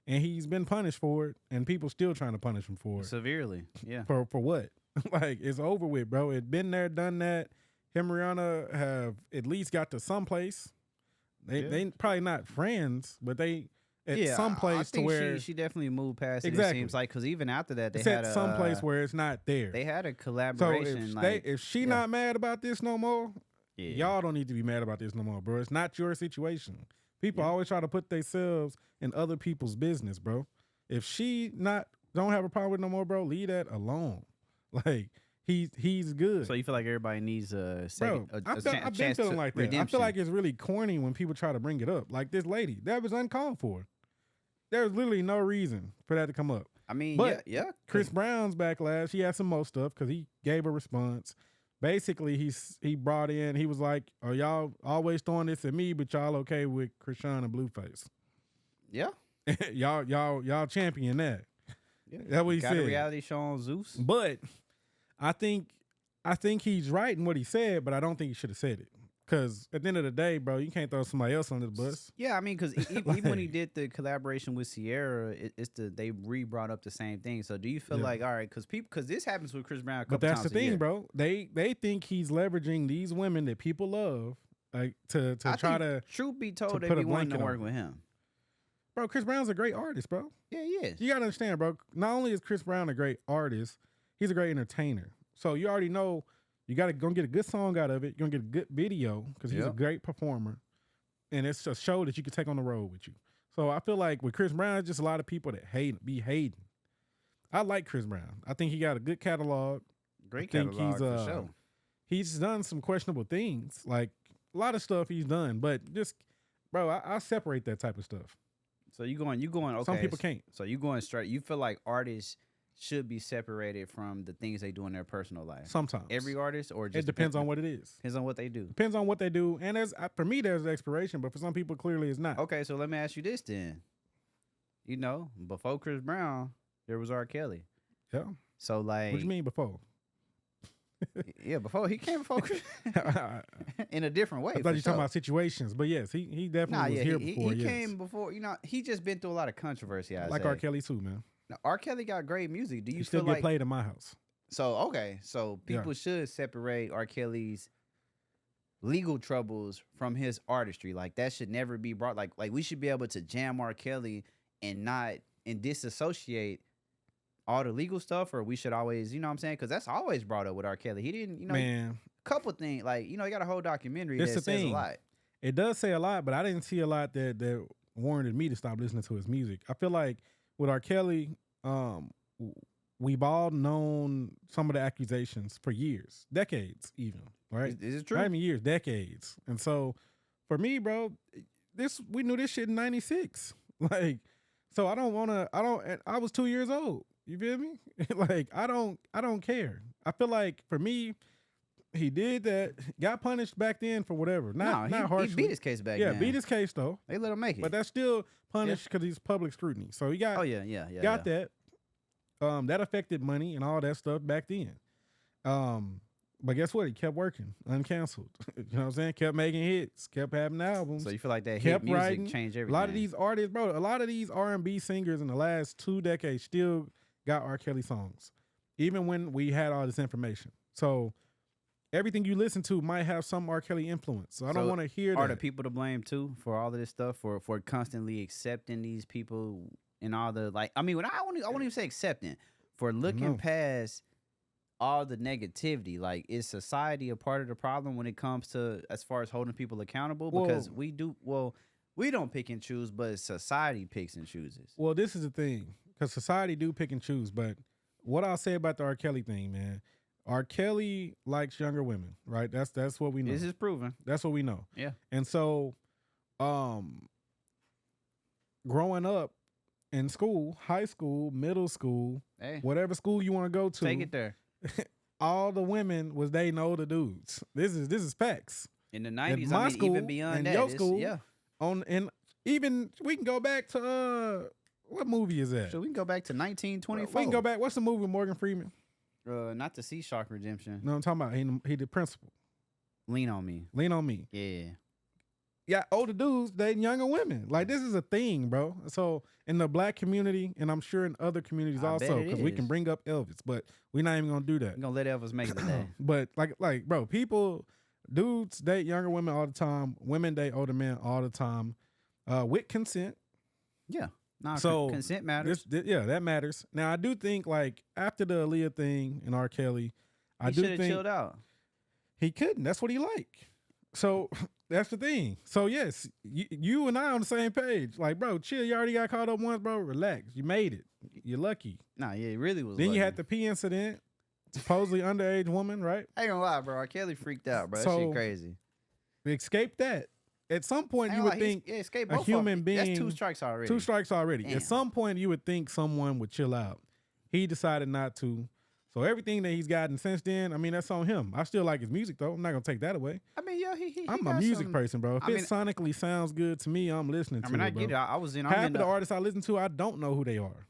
And he's been punished for it. And people still trying to punish him for it. Severely, yeah. For what? Like, it's over with, bro. It been there, done that. Him and Rihanna have at least got to some place. They probably not friends, but they at some place to where she definitely moved past it. Exactly. It seems like because even after that, they it's had at some place where it's not there. They had a collaboration. So if she not mad about this no more, y'all don't need to be mad about this no more, bro. It's not your situation. People always try to put themselves in other people's business, bro. If she don't have a problem with no more, bro, leave that alone. Like he's good. So you feel like everybody needs a second, I've been feeling like that. Redemption. I feel like it's really corny when people try to bring it up. Like this lady, that was uncalled for. There's literally no reason for that to come up. I mean, but Chris Brown's backlash, he had some more stuff because he gave a response. Basically, he brought in, he was like, "Oh, y'all always throwing this at me, but y'all okay with Krishan and Blueface?" Yeah, y'all champion that. Yeah. That's what he said. Got a reality show on Zeus. But I think he's right in what he said, but I don't think he should have said it. Because at the end of the day, bro, you can't throw somebody else under the bus. Yeah, I mean, because even when he did the collaboration with Sierra, they brought up the same thing. So do you feel like, all right, because this happens with Chris Brown a couple times. But that's the thing, bro. They think he's leveraging these women that people love, like to try to. Truth be told, they be wanting to work with him. Bro, Chris Brown's a great artist, bro. Yeah, he is. You gotta understand, bro. Not only is Chris Brown a great artist, he's a great entertainer. So you already know. You got to go get a good song out of it. You're going to get a good video because he's a great performer. And it's a show that you can take on the road with you. So I feel like with Chris Brown, it's just a lot of people that be hating. I like Chris Brown. I think he got a good catalog. Great catalog for sure. He's done some questionable things. Like a lot of stuff he's done. But just, bro, I separate that type of stuff. So you going, okay. Some people can't. So you going straight. You feel like artists should be separated from the things they do in their personal life. Sometimes. Every artist, or just it depends on what it is. Depends on what they do. Depends on what they do. And for me, there's expiration, but for some people, clearly it's not. Okay, so let me ask you this then. Before Chris Brown, there was R.Kelly. Yeah. So like, what do you mean before? Yeah, before he came before Chris in a different way. I thought you were talking about situations, but yes, he definitely was here before. He came before. He just been through a lot of controversy. Like R.Kelly too, man. Now, R.Kelly got great music. Do you still feel get played in my house? So people should separate R. Kelly's legal troubles from his artistry. Like that should never be brought. Like we should be able to jam R. Kelly and disassociate all the legal stuff, or we should always, you know what I'm saying? Because that's always brought up with R. Kelly. He didn't, you know, Man, couple things like, you know, he got a whole documentary it's that the says thing. a lot. It does say a lot, but I didn't see a lot that warranted me to stop listening to his music. I feel like with R. Kelly, we've all known some of the accusations for years, decades even, right? Is it true? Not even years, decades. And so for me, bro, we knew this shit in 96. Like, so I was 2 years old. You feel me? Like, I don't care. I feel like for me, he did that, got punished back then for whatever. Not harshly. He beat his case back then. Yeah, beat his case though. They let him make it. But that's still punished because he's public scrutiny. So he got that. That affected money and all that stuff back then. But guess what? He kept working, uncanceled. You know what I'm saying? Kept making hits, kept having albums. So you feel like that kept hit music writing. changed everything? A lot of these artists, bro, a lot of these R&B singers in the last 2 decades still got R. Kelly songs, even when we had all this information. So everything you listen to might have some R. Kelly influence. So I don't want to hear that. Are the people to blame too for all of this stuff, for constantly accepting these people and all the, like, I mean, I won't even say accepting, for looking past all the negativity? Like, is society a part of the problem when it comes to, as far as holding people accountable? Because we don't pick and choose, but society picks and chooses. Well, this is the thing, because society do pick and choose. But what I'll say about the R. Kelly thing, man, R. Kelly likes younger women, right? That's what we know. This is proven. That's what we know. Yeah. And so, growing up in school, high school, middle school, whatever school you want to go to, take it there. All the women was dating older dudes. This is facts. In the 90s, I mean, school, even beyond that, your school, yeah. And even we can go back to what movie is that? So we can go back to 1924. We can go back. What's the movie with Morgan Freeman? Not the Sea Shark Redemption. No, I'm talking about he the principal. Lean on Me. Lean on Me. Yeah. Yeah, older dudes dating younger women. Like, this is a thing, bro. So in the black community, and I'm sure in other communities also, because we can bring up Elvis, but we're not even gonna do that. We're gonna let Elvis make it today. But like, bro, dudes date younger women all the time. Women date older men all the time, with consent. Yeah. No, so consent matters. That matters. Now, I do think, like, after the Aaliyah thing and R. Kelly, I do think chilled out. He couldn't. That's what he liked. So that's the thing. So yes, you and I on the same page. Like, bro, chill. You already got caught up once, bro. Relax. You made it. You're lucky. Nah, yeah, it really was. Then lucky. You had the pee incident. Supposedly underage woman, right? I ain't gonna lie, bro. R. Kelly freaked out, bro. That shit crazy. Escape that. At some point, you would think a human being. That's 2 strikes already. 2 strikes already. Damn. At some point, you would think someone would chill out. He decided not to. So everything that he's gotten since then, I mean, that's on him. I still like his music, though. I'm not gonna take that away. I mean, yeah, I'm a music person, bro. If it sonically sounds good to me, I'm listening to it. I get it. I was in. Half of the artists I listen to, I don't know who they are.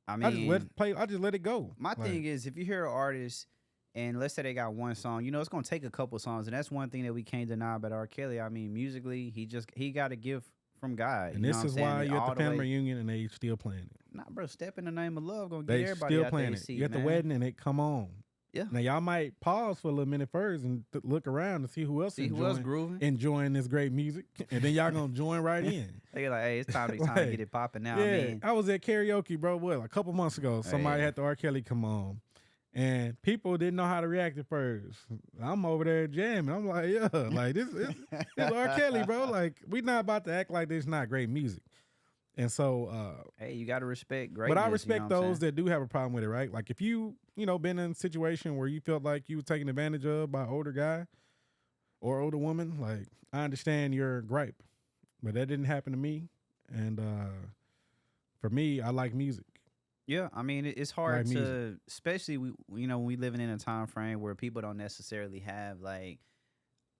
I mean, I just let it go. My thing is, if you hear an artist, and let's say they got one song, you know, it's gonna take a couple songs, and that's one thing that we can't deny about R. Kelly. I mean, musically, he got a gift from God. And this is why you're at the family reunion and they still playing it. Nah, bro, Step in the Name of Love gonna get everybody still out playing there it. seat, You're at the wedding and it come on. Yeah. Now y'all might pause for a little minute first and look around and see who else enjoying this great music, and then y'all gonna join right in. They like, hey, it's time to get it popping now. Yeah, I was at karaoke, bro. Like a couple months ago, somebody had the R. Kelly come on, and people didn't know how to react at first. I'm over there jamming. I'm like, yeah, like this R. Kelly, bro. Like, we not about to act like this not great music. And so, hey, you gotta respect greatness. But I respect those that do have a problem with it, right? Like, if you been in a situation where you felt like you were taken advantage of by an older guy or older woman, like, I understand your gripe, but that didn't happen to me. And for me, I like music. Yeah, I mean, it's hard to, especially when we living in a time frame where people don't necessarily have, like,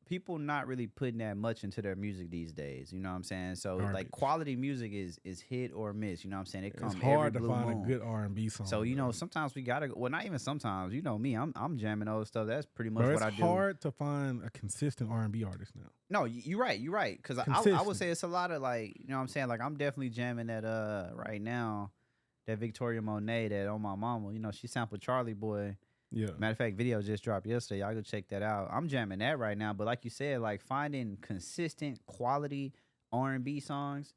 people not really putting that much into their music these days. You know what I'm saying? So like, quality music is hit or miss. You know what I'm saying? It comes. It's hard to find a good R&B song. So sometimes we gotta. Well, not even sometimes. You know me. I'm jamming old stuff. That's pretty much what I do. It's hard to find a consistent R&B artist now. No, you're right. You're right. Because I would say it's a lot of, like, you know what I'm saying? Like, I'm definitely jamming that right now, that Victoria Monet, that On My Mama. You know, she sampled Charlie Boy. Yeah. Matter of fact, video just dropped yesterday. Y'all go check that out. I'm jamming that right now. But like you said, like, finding consistent quality R&B songs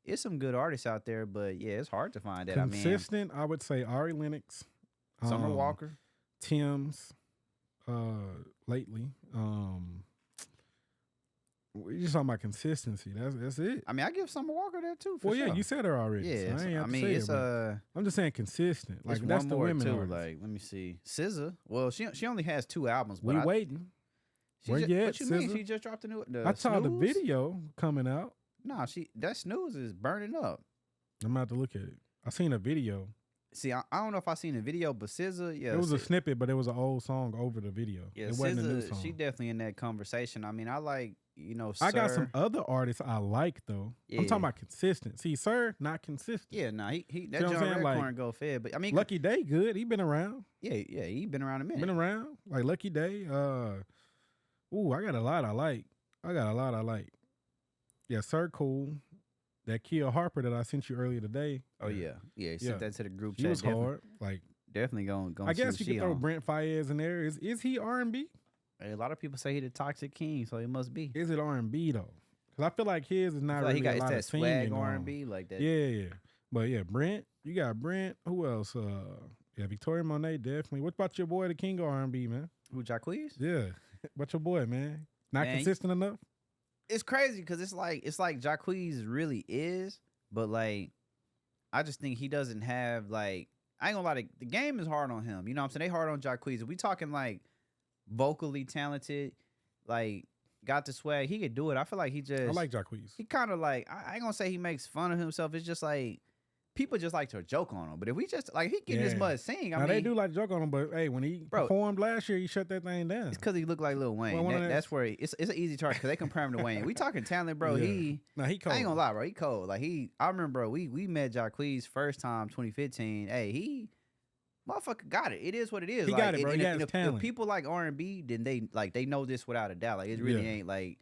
it's some good artists out there, but yeah, it's hard to find that. Consistent, I would say Ari Lennox, Summer Walker, Tim's, lately. We're just talking about consistency. That's it. I mean, I give Summer Walker that too. For sure. You said her already. Yeah, so I mean, it's I'm just saying consistent. Like that's one the more women too. artists. Like, let me see, SZA. Well, she only has 2 albums. But we waiting. Where you at, what you mean? SZA? She just dropped a new. I saw the video coming out. Nah, that Snooze is burning up. I'm about to look at it. I seen a video. See, I don't know if I seen the video, but SZA, yeah, it was a snippet, but it was an old song over the video. Yeah, it wasn't a new SZA, song. she definitely in that conversation. I mean, I like, I got some other artists I like though. Yeah. I'm talking about consistent. See, Sir, not consistent. Yeah, nah, he that John Redcorn go fed, but I mean, Lucky Day, good. He been around. Yeah, he been around a minute. Been around like Lucky Day. I got a lot I like. Yeah, Sir, cool. That Kia Harper that I sent you earlier today. Oh yeah, sent that to the group chat. He was hard. Like definitely going. I guess you could throw Brent Faiyaz in there. Is he R&B? Hey, a lot of people say he the Toxic King, so he must be. Is it R&B though? Because I feel like his is not really a lot of swag R&B like that. Yeah. But yeah, Brent. You got Brent. Who else? Victoria Monet definitely. What about your boy, the king of R&B, man? Who, Jacquees? Yeah. What's your boy, man? Not consistent enough? It's crazy because it's like Jacquees really is, but like I just think he doesn't have like, I ain't gonna lie, the game is hard on him. You know what I'm saying? They hard on Jacquees. If we talking like vocally talented, like got the swag, he could do it. I feel like I like Jacquees. He kind of like, I ain't gonna say he makes fun of himself. It's just like people just like to joke on him. But if we just like, he getting this much sing. I mean, they do like to joke on him, but hey, when he performed last year, he shut that thing down. It's because he looked like Lil Wayne. That's where it's an easy target because they compare him to Wayne. We talking talent, bro. Yeah. He cold. I ain't gonna lie, bro. He cold. Like I remember, bro. We met Jacquees first time 2015. Hey, he motherfucker got it. It is what it is. He got it, bro. He got his talent. If people like R&B, then they know this without a doubt. Like it really ain't like.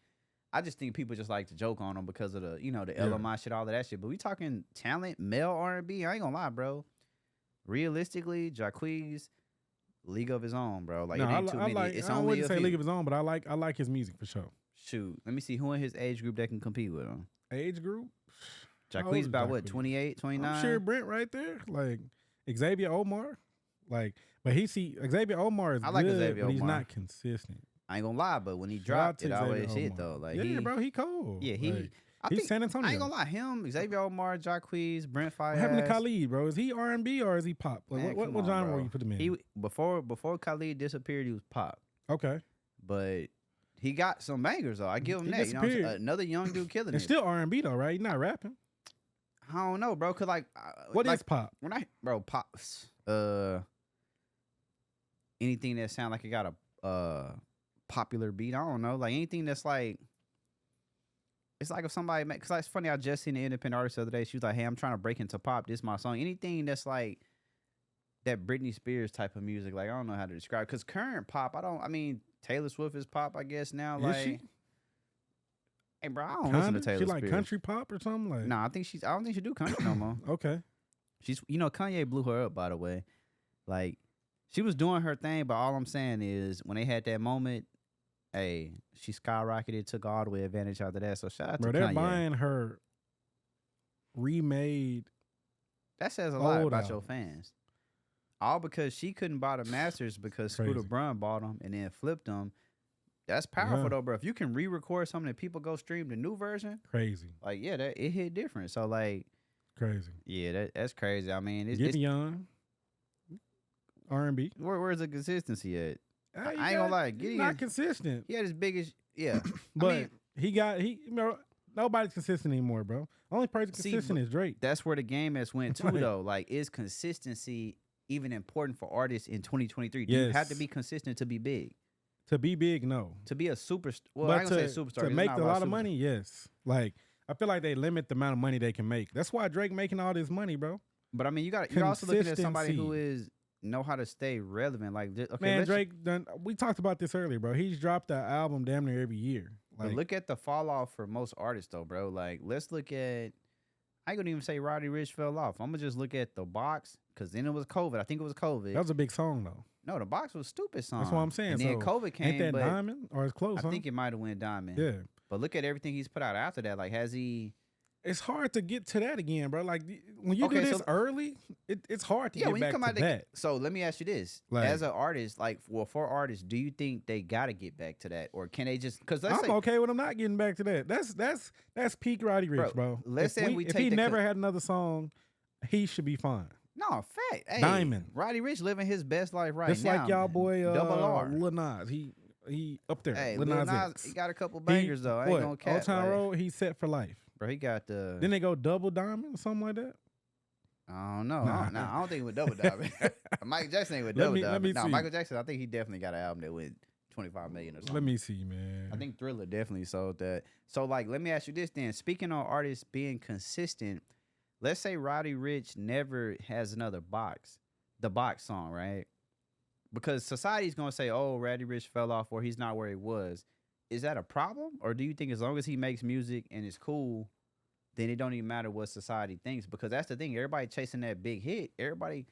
I just think people just like to joke on him because of the the LMI shit, all of that shit. But we talking talent, male R&B. I ain't gonna lie, bro. Realistically, Jacquees, league of his own, bro. Like it ain't too many. It's I only wouldn't say league of his own, but I like his music for sure. Shoot, let me see who in his age group that can compete with him. Age group? Jacquees about what, 28, 29? I'm sure Brent right there. Like Xavier Omar. Like, but Xavier Omar is good, but he's not consistent. I ain't gonna lie, but when he dropped it, I always hit though. Like bro, he cold. Yeah, he's San Antonio. I ain't gonna lie, him, Xavier Omar, Jacquees, Brent Faiyaz. What happened to Khalid, bro? Is he R&B or is he pop? Like, what genre were you put him in? Before Khalid disappeared, he was pop. Okay, but he got some bangers though. I give him that. You know what I'm saying? Another young dude killing it. It's still R&B though, right? He's not rapping. I don't know, bro. Cause like, what is pop? Pops. Anything that sound like it got a popular beat. I don't know, like anything that's like. It's like if somebody because it's funny. I just seen an independent artist the other day. She was like, "Hey, I'm trying to break into pop. This is my song." Anything that's like that Britney Spears type of music. Like I don't know how to describe. Because current pop, I mean, Taylor Swift is pop. I guess now. Like, is she? Hey, bro, I don't listen to Taylor Spears. She like country pop or something like. Nah, I don't think she do country no more. Okay. She's Kanye blew her up, by the way. Like she was doing her thing, but all I'm saying is when they had that moment. Hey, she skyrocketed, took all the way advantage after that. So shout out to Kanye. They're buying her remade. That says a lot about your fans. All because she couldn't buy the masters because Scooter Braun bought them and then flipped them. That's powerful though, bro. If you can re-record something that people go stream the new version, crazy. Like that it hit different. So like, crazy. Yeah, that's crazy. I mean, it's Gideon, R&B. Where's the consistency at? I ain't gonna lie, Gideon's not consistent. He had his biggest, but nobody's consistent anymore, bro. Only person consistent is Drake. That's where the game has went too, though. Like, is consistency even important for artists in 2023? Do you have to be consistent to be big? To be big, no. To be a superstar, well, I ain't gonna say superstar. To make a lot of money, yes. Like, I feel like they limit the amount of money they can make. That's why Drake making all this money, bro. But I mean, you're also looking at somebody who know how to stay relevant. Like, okay, man, Drake we talked about this earlier, bro. He's dropped an album damn near every year. Like, but look at the fall off for most artists, though, bro. Like, let's look at. I ain't gonna even say Roddy Ricch fell off. I'm gonna just look at The Box because then it was COVID. I think it was COVID. That was a big song, though. No, The Box was a stupid song. That's what I'm saying. And then COVID came. Ain't that Diamond or it's close? I think it might have went Diamond. Yeah. But look at everything he's put out after that. Like, has he? it's hard to get to that again, bro. Like when you do this early, it's hard to get when back you come to out that. So let me ask you this: like, as an artist, like, well, for artists, do you think they got to get back to that, or can they just? Because I'm okay with them not getting back to that. That's peak Roddy Ricch, bro. Let's say if he never had another song, he should be fine. No, fact. Hey, Diamond. Roddy Ricch living his best life right just now. Just like y'all boy Double R. Lil Nas. He up there. Hey, Lil Nas he got a couple bangers though. I ain't gonna cap. Old Town Road, he's set for life. Bro, he got the. Didn't they go double diamond or something like that? I don't know. I don't think it was double diamond. Michael Jackson ain't with double diamond. No, Michael Jackson, I think he definitely got an album that went 25 million or something. Let me see, man. I think Thriller definitely sold that. So, like, let me ask you this then. Speaking on artists being consistent, let's say Roddy Ricch never has another the box song, right? Because society's going to say, oh, Roddy Ricch fell off or he's not where he was. Is that a problem? Or do you think as long as he makes music and it's cool, then it don't even matter what society thinks? Because that's the thing. Everybody chasing that big hit. Everybody,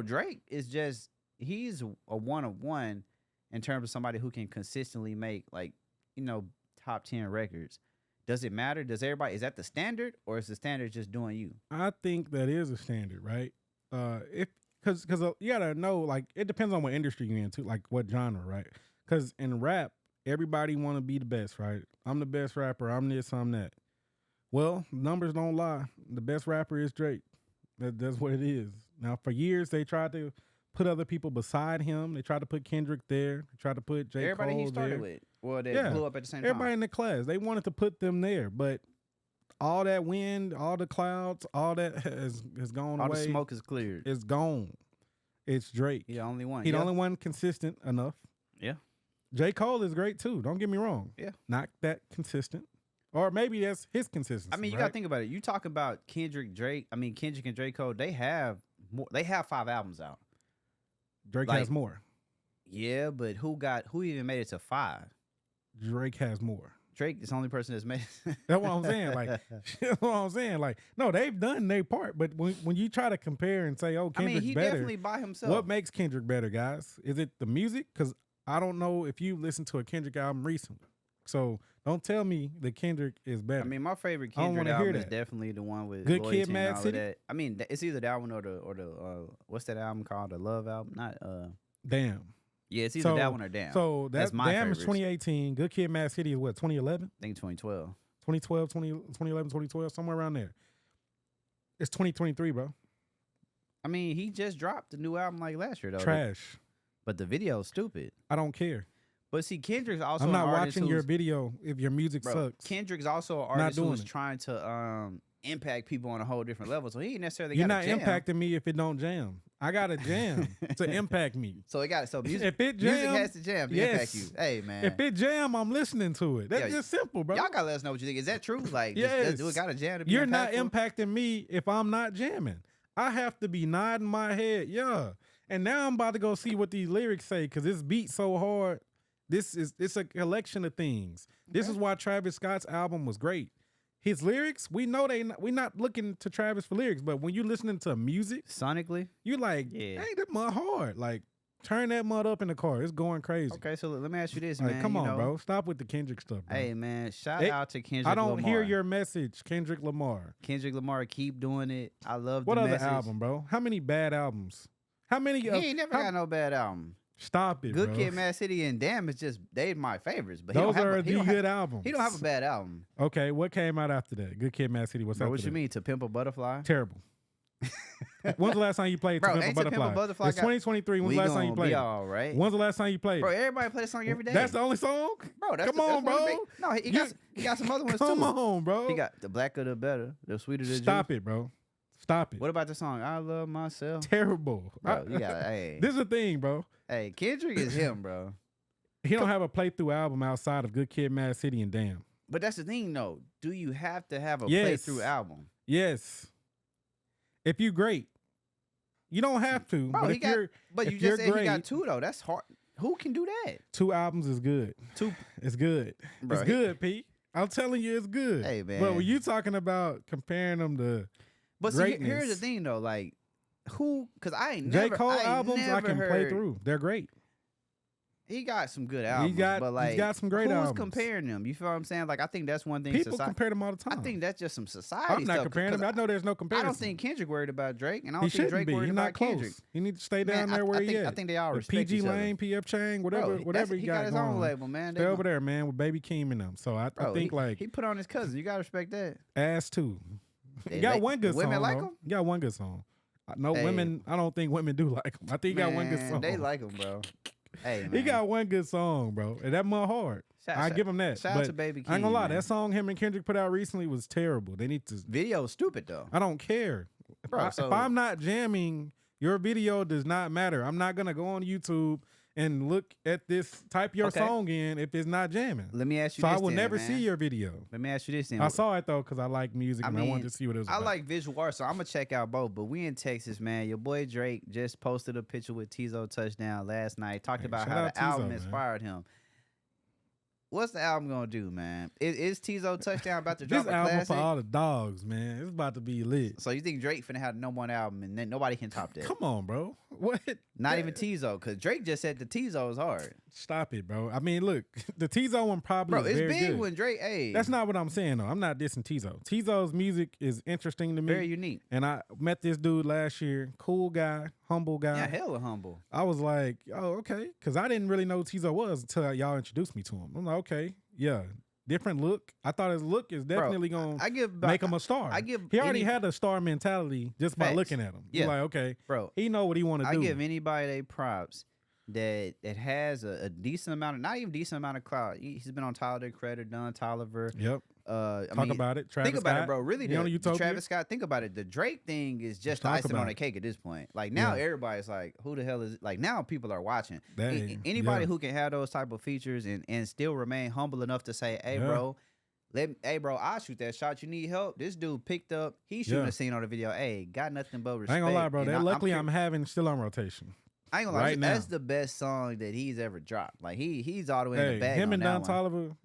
Drake is just, he's a one of one in terms of somebody who can consistently make, like, top 10 records. Does it matter? Is that the standard, or is the standard just doing you? I think that is a standard, right? Because you gotta know, like, it depends on what industry you're into, like what genre, right? Because in rap, everybody want to be the best, right? I'm the best rapper. I'm this, I'm that. Well, numbers don't lie. The best rapper is Drake. That's what it is. Now, for years, they tried to put other people beside him. They tried to put Kendrick there. They tried to put J. Everybody Cole he started there. with. Well, they blew up at the same time. Everybody in the class. They wanted to put them there, but all that wind, all the clouds, all that has gone away. All the smoke is cleared. It's gone. It's Drake. He the only one. He the only one consistent enough. Yeah. J. Cole is great too. Don't get me wrong. Yeah. Not that consistent. Or maybe that's his consistency. I mean, you got to think about it. You talk about Kendrick and Drake Cole, they have 5 albums out. Drake has more. Yeah, but who even made it to 5? Drake has more. Drake is the only person that's made it. That's what I'm saying. Like, that's what I'm saying. Like, no, they've done their part, but when you try to compare and say, oh, Kendrick's he better, definitely by himself. What makes Kendrick better, guys? Is it the music? Because I don't know if you listened to a Kendrick album recently. So don't tell me that Kendrick is better. I mean, my favorite Kendrick album is definitely the one with Good Loyalty Kid, Mad and all City. Of that. I mean, it's either that one or the what's that album called? The Love album? Not Damn. Yeah, it's either that one or Damn. So that's my Damn favorites. Is 2018. Good Kid, Mad City is what, 2011? I think 2012. 2012, 2011, 2012, somewhere around there. It's 2023, bro. I mean, he just dropped the new album like last year, though. Trash. But the video's stupid. I don't care. But see, Kendrick's also I'm not watching your video if your music sucks. Kendrick's also an artist who's trying to impact people on a whole different level. So he ain't necessarily You're got not impacting me if it don't jam. I got to jam to impact me. So music, if it jam, music has to jam to impact you. Hey, man. If it jam, I'm listening to it. That's just simple, bro. Y'all got to let us know what you think. Is that true? Like, yes. Do it got to jam to be You're impactful? not impacting me if I'm not jamming. I have to be nodding my head. Yeah. And now I'm about to go see what these lyrics say because this beat so hard. It's a collection of things. Okay. This is why Travis Scott's album was great. His lyrics, we know we're not looking to Travis for lyrics, but when you're listening to music, sonically, you like, hey, that mud hard. Like, turn that mud up in the car. It's going crazy. Okay, so let me ask you this, like, man. Come on, bro. Stop with the Kendrick stuff, bro. Hey, man, shout out to Kendrick Lamar. I don't hear your message, Kendrick Lamar. Kendrick Lamar, keep doing it. I love what the other album, bro? How many bad albums? How many? He ain't never got no bad album. Stop it, Good bro. Kid, Mad City, and Damn is just they my favorites. But those are the good albums. He don't have a bad album. Okay, what came out after that? Good Kid, Mad City. What's after what you mean? To Pimp a Butterfly? Terrible. When's the last time you played To Pimp a Butterfly? It's 2023. When's the last time you played? All right. When's the last time you played? Bro, everybody play the song every day. That's the only song? Bro, come on, bro. No, he got some other ones too. Come on, bro. He got The Blacker the Better, The Sweeter the Juice. Stop it, bro. Stop it. What about the song I Love Myself? Terrible. Bro, you got hey. This is the thing, bro. Hey, Kendrick is him, bro. He don't have a playthrough album outside of Good Kid, Mad City, and Damn. But that's the thing, though. Do you have to have a playthrough album? Yes. If you great, you don't have to. Bro, but you just said he got 2 though. That's hard. Who can do that? 2 albums is good. 2, it's good. Bro, it's good, P. I'm telling you, it's good. Hey, man. But when you talking about comparing them to, but see, here's the thing though, like. Who? Because I ain't never. J. Cole albums I can heard, play through. They're great. He got some good albums, but like, he's got some great albums. Who's comparing them? You feel what I'm saying? Like, I think that's one thing. People compare them all the time. I think that's just some society. I'm not comparing them. I know there's no comparison. I don't think Kendrick worried about Drake, and I don't he think Drake worried about close. Kendrick. He needs to stay down there where he at. I think they all respect PG each other. Lane, PF Chang, whatever he got his going. own label, man. Stay over there, man, with Baby Keem and them. So I think he put on his cousin. You gotta respect that. Ass too. He got one good song. Women like him. He got one good song. No women. I don't think women do like him. I think he got one good song. They like him, bro. Hey, man. He got one good song, bro, and that mud hard. I give him that. Shout out to Baby Keem. I ain't gonna lie, that song him and Kendrick put out recently was terrible. They need to. Video stupid though. I don't care, bro. If I'm not jamming, your video does not matter. I'm not gonna go on YouTube and look at this. Type your song in if it's not jamming. Let me ask you. So I will never see your video. Let me ask you this. Then. I saw it though because I like music and I wanted to see what it was. I like visual art, so I'm gonna check out both. But we in Texas, man. Your boy Drake just posted a picture with Teezo Touchdown last night. Talked about how the album inspired him. What's the album gonna do, man? Is Teezo Touchdown about to drop this a album classic? for all the dogs, man? It's about to be lit. So you think Drake finna have the #1 album and then nobody can top that? Come on, bro. What? Not even Teezo, because Drake just said the Teezo is hard. Stop it, bro. I mean, look, the Teezo one probably is very big good. when Drake. Hey, that's not what I'm saying though. I'm not dissing Teezo. Teezo's music is interesting to me. Very unique. And I met this dude last year. Cool guy, humble guy. Yeah, hella humble. I was like, oh, okay, because I didn't really know who Teezo was until y'all introduced me to him. I'm like, okay, yeah. Different look. I thought his look is definitely going to make him a star. He already had a star mentality just by looking at him. Yeah. You're like, okay, bro, he know what he want to do. I give anybody they props that has a decent amount of, not even decent amount of clout. He's been on Tyler, the Creator, Don Toliver. Yep. Talk about it. Travis think about it, bro. Really, the Travis Scott. Think about it. The Drake thing is just the icing on the cake at this point. Like now, everybody's like, "Who the hell is?" Like now, people are watching. Anybody who can have those type of features and still remain humble enough to say, "Hey, bro, I'll shoot that shot. You need help?" This dude picked up. He shouldn't have seen on the video. Hey, got nothing but respect. I ain't gonna lie, bro. That luckily I'm having still on rotation. I ain't gonna lie. That's the best song that he's ever dropped. Like he's all the way in the bag. Him and Don Toliver.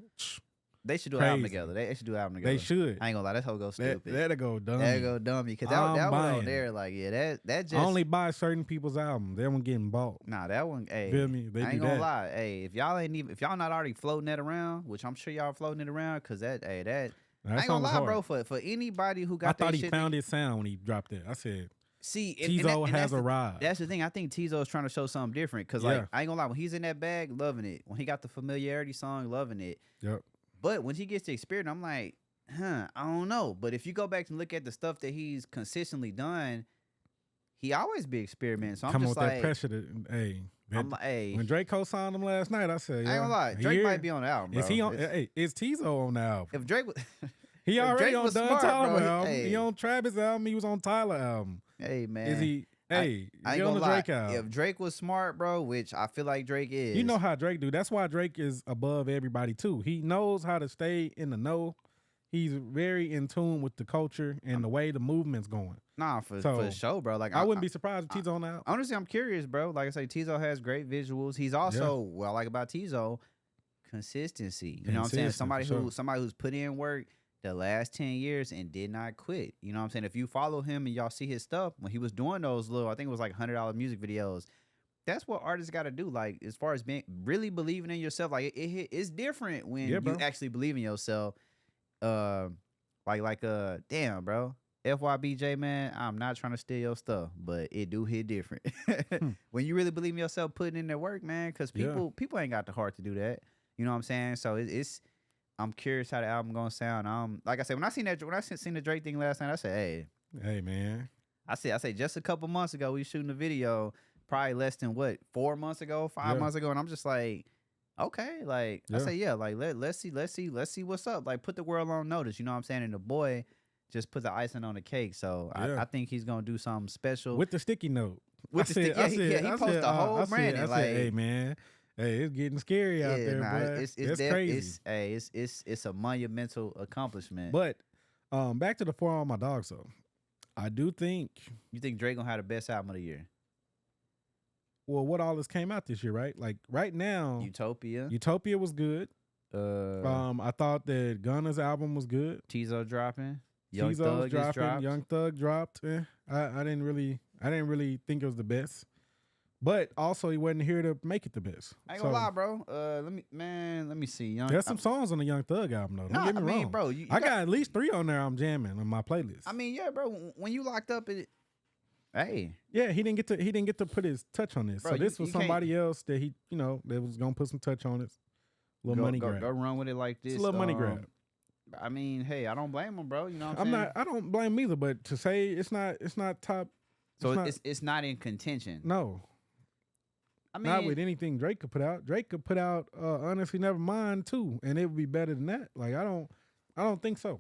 They should do an album together. They should do an album together. They should. I ain't gonna lie, that whole go stupid. That'll go dummy. That'll go dummy. Because that one on there, like, yeah, that just. I only buy certain people's albums. That one getting bought. Nah, that one, hey. Feel me? I ain't gonna lie. Hey, if y'all not already floating that around, which I'm sure y'all floating it around, because that I ain't gonna lie, bro, for anybody who got I thought he found his sound when he dropped it. I said, see, Teezo has arrived. That's the thing. I think Teezo is trying to show something different. Because, like, I ain't gonna lie, when he's in that bag, loving it. When he got the Familiarity song, loving it. Yep. But when he gets to experience, I'm like, I don't know. But if you go back and look at the stuff that he's consistently done, he always be experimenting. So I'm just like, that pressure to, when Drake co-signed him last night, I said, I ain't gonna lie, Drake might be on the album, bro. Is he on? Is Teezo on the album? If Drake was, he already on Don Toliver album. He on Travis album. He was on Tyler album. Hey man, is he? Hey, I ain't gonna lie. If Drake was smart, bro, which I feel like Drake is. You know how Drake do. That's why Drake is above everybody too. He knows how to stay in the know. He's very in tune with the culture and the way the movement's going. Nah, for sure, bro. Like I wouldn't be surprised if Teezo on that. Honestly, I'm curious, bro. Like I say, Teezo has great visuals. He's also what I like about Teezo, consistency. You know what I'm saying? Somebody who's put in work the last 10 years and did not quit. You know what I'm saying? If you follow him and y'all see his stuff, when he was doing those little, I think it was like $100 music videos, that's what artists got to do. Like, as far as being really believing in yourself, like it's different when you actually believe in yourself. Damn, bro. FYBJ, man, I'm not trying to steal your stuff, but it do hit different. When you really believe in yourself, putting in the work, man, because people ain't got the heart to do that. You know what I'm saying? So it's I'm curious how the album gonna sound. Like I said, when I seen the Drake thing last night, I said, hey man. I say just a couple months ago, we shooting a video, probably less than 4 months ago, 5 months ago, and I'm just like, okay, like I say, like let's see what's up. Like put the world on notice, you know what I'm saying? And the boy just put the icing on the cake. So I think he's gonna do something special with the sticky note. With the sticky, he posted the whole brand. I said, hey man. Hey, it's getting scary out there, bro. It's crazy. It's a monumental accomplishment. But back to the For All My Dogs, though. I do think... You think Drake gonna have the best album of the year? Well, what all this came out this year, right? Like, right now... Utopia was good. I thought that Gunna's album was good. Teezo dropping. Young Thug dropped. I didn't really think it was the best. But also, he wasn't here to make it the best. I ain't gonna lie, bro. Let me see. There's some songs on the Young Thug album, though. Don't get me wrong, bro. I got at least 3 on there. I'm jamming on my playlist. I mean, yeah, bro. When you locked up, hey. Yeah, he didn't get to put his touch on this. Bro, so this was somebody else that he, that was gonna put some touch on it. Little money grab. Go run with it like this. It's a little money grab. I mean, hey, I don't blame him, bro. You know what I'm saying? I don't blame him either. But to say it's not top. So it's not in contention. No. I mean, not with anything Drake could put out. Drake could put out Honestly Nevermind too, and it would be better than that. Like I don't think so.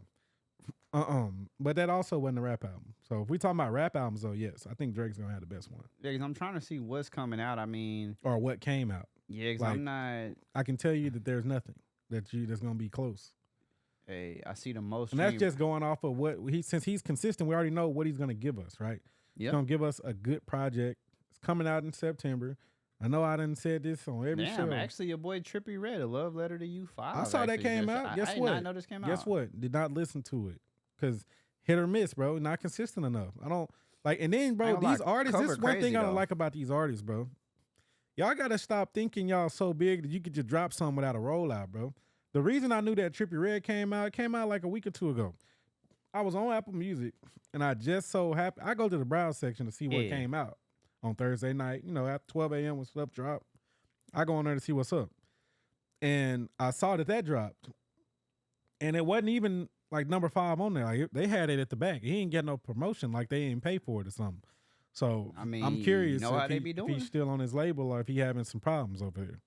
But that also wasn't a rap album. So if we talking about rap albums, though, yes, I think Drake's gonna have the best one. Yeah, because I'm trying to see what's coming out. I mean, or what came out. Yeah, because I'm not. I can tell you that there's nothing that's gonna be close. Hey, I see the most. And that's just going off of what since he's consistent, we already know what he's gonna give us, right? Yeah, he's gonna give us a good project. It's coming out in September. I know I done said this on every show. Actually, your boy Trippie Redd, A Love Letter to You 5. I saw that came out. Guess what? I know this came out. Guess what? Did not listen to it because hit or miss, bro. Not consistent enough. I don't like. And then, bro, these artists. This is one thing I don't like about these artists, bro. Y'all gotta stop thinking y'all so big that you could just drop something without a rollout, bro. The reason I knew that Trippie Redd came out like a week or 2 ago. I was on Apple Music and I just so happened. I go to the browse section to see what came out on Thursday night. At 12 a.m. when stuff dropped. I go on there to see what's up. And I saw that dropped. And it wasn't even like number 5 on there. Like they had it at the back. He ain't get no promotion, like they ain't pay for it or something. So I mean, I'm curious if he's still on his label or if he having some problems over here.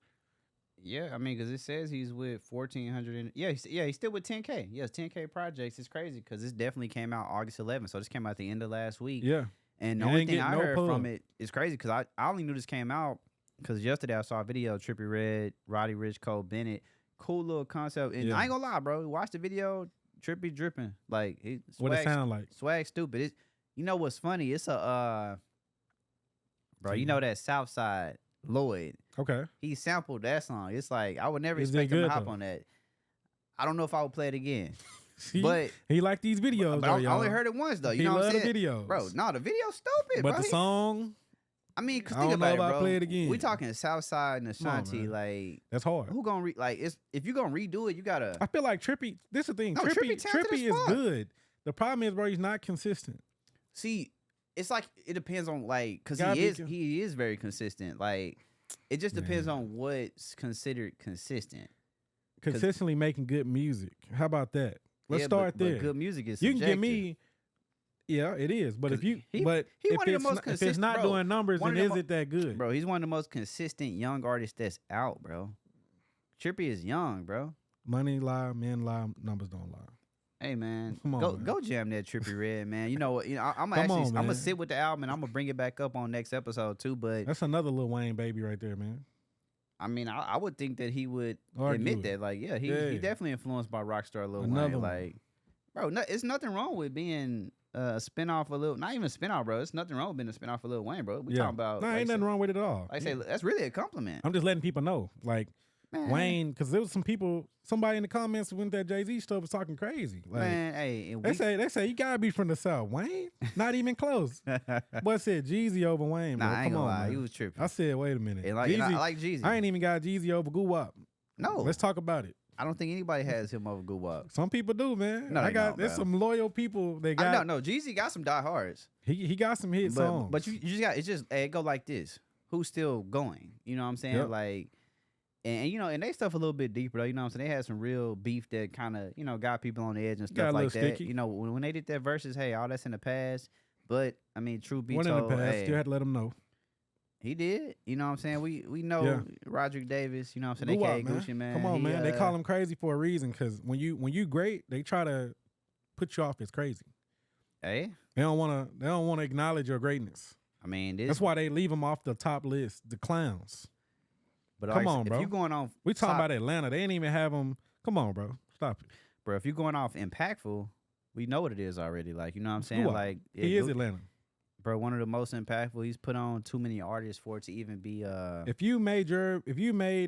Yeah, I mean, because it says he's with 1,400. He's still with 10K. Yes, 10K projects. It's crazy because this definitely came out August 11th. So this came out at the end of last week. Yeah. And the only thing I heard from it is crazy because I only knew this came out because yesterday I saw a video of Trippie Redd, Roddy Ricch, Cole Bennett. Cool little concept. And I ain't gonna lie, bro. Watch the video. Trippie dripping. Like, what it sound like? Swag stupid. You know what's funny? It's a, bro, you know that Southside Lloyd. Okay. He sampled that song. It's like, I would never expect him to hop on that. I don't know if I would play it again. But he liked these videos. But I only heard it once though. You know what I'm saying? The videos. Bro, no, the video's stupid. But the song, I mean, cause think about it, bro. Play it again. We talking Southside and Ashanti, like that's hard. Who gonna if you gonna redo it, you gotta. I feel like Trippie. This is the thing. No, Trippie is good. The problem is, bro, he's not consistent. See, it's like it depends on cause he is very consistent. Like it just depends on what's considered consistent. Consistently making good music. How about that? Let's start there. But good music is subjective. You can give me. Yeah, it is. But if it's not bro, doing numbers, then is it that good? Bro, he's one of the most consistent young artists that's out, bro. Trippie is young, bro. Money lie, men lie, numbers don't lie. Hey man, go jam that Trippie Redd, man. You know what? I'm gonna sit with the album and I'm gonna bring it back up on next episode too. But that's another Lil Wayne baby right there, man. I mean, I would think that he would admit that. Like, he definitely influenced by Rockstar Lil Wayne. Like, bro, it's nothing wrong with being a spinoff of Lil. Not even a spinoff, bro. It's nothing wrong with being a spinoff of Lil Wayne, bro. We talking about. No, ain't nothing wrong with it at all. I say that's really a compliment. I'm just letting people know, like. Man. Wayne, because there was somebody in the comments when that Jay-Z stuff was talking crazy. Like, man, hey, they say you gotta be from the South. Wayne, not even close. Boy said Jeezy over Wayne. Bro. Nah, I ain't Come on, gonna lie. man. He was tripping. I said, wait a minute. I like Jeezy. I ain't even got Jeezy over Guwap. No, let's talk about it. I don't think anybody has him over Guwap. Some people do, man. No, there's some loyal people. They got no. Jeezy got some diehards. He got some hit songs. But you just got it go like this. Who's still going? You know what I'm saying? Yep. Like. And they stuff a little bit deeper though, you know what I'm saying? They had some real beef that kind of, got people on the edge and stuff like that. Sticky. You know, when they did that versus, hey, all that's in the past. But I mean, truth be told, in the past, still had to let them know. He did. You know what I'm saying? We know Roderick Davis, you know what I'm saying? AKA Gucci Man. Come on, man. They call him crazy for a reason, because when you great, they try to put you off as crazy. Hey? They don't wanna acknowledge your greatness. I mean, that's why they leave them off the top list, the clowns. But come on, bro. If you're going off, we talking about Atlanta. They didn't even have them. Come on, bro. Stop it, bro. If you're going off impactful, we know what it is already. Like, you know what I'm saying? Like, he is Atlanta, bro. One of the most impactful. He's put on too many artists for it to even be. If you made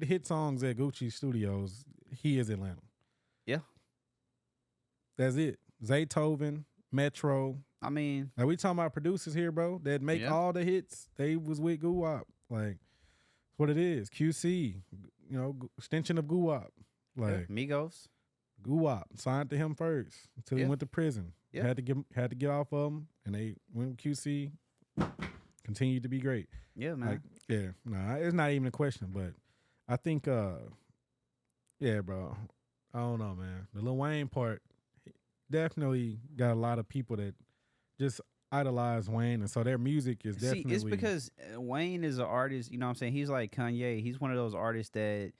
hit songs at Gucci Studios, he is Atlanta. Yeah, that's it. Zaytoven, Metro. I mean, like we talking about producers here, bro. That make all the hits. They was with Guwap. Like, it's what it is. QC, extension of Guwap. Like Migos. Guwap signed to him first until he went to prison. Yeah. Had to get off of him, and they went with QC. Continued to be great. Yeah, man. It's not even a question, but I think, bro. I don't know, man. The Lil Wayne part definitely got a lot of people that just idolize Wayne, and so their music is definitely. It's because Wayne is an artist. You know what I'm saying? He's like Kanye. He's one of those artists that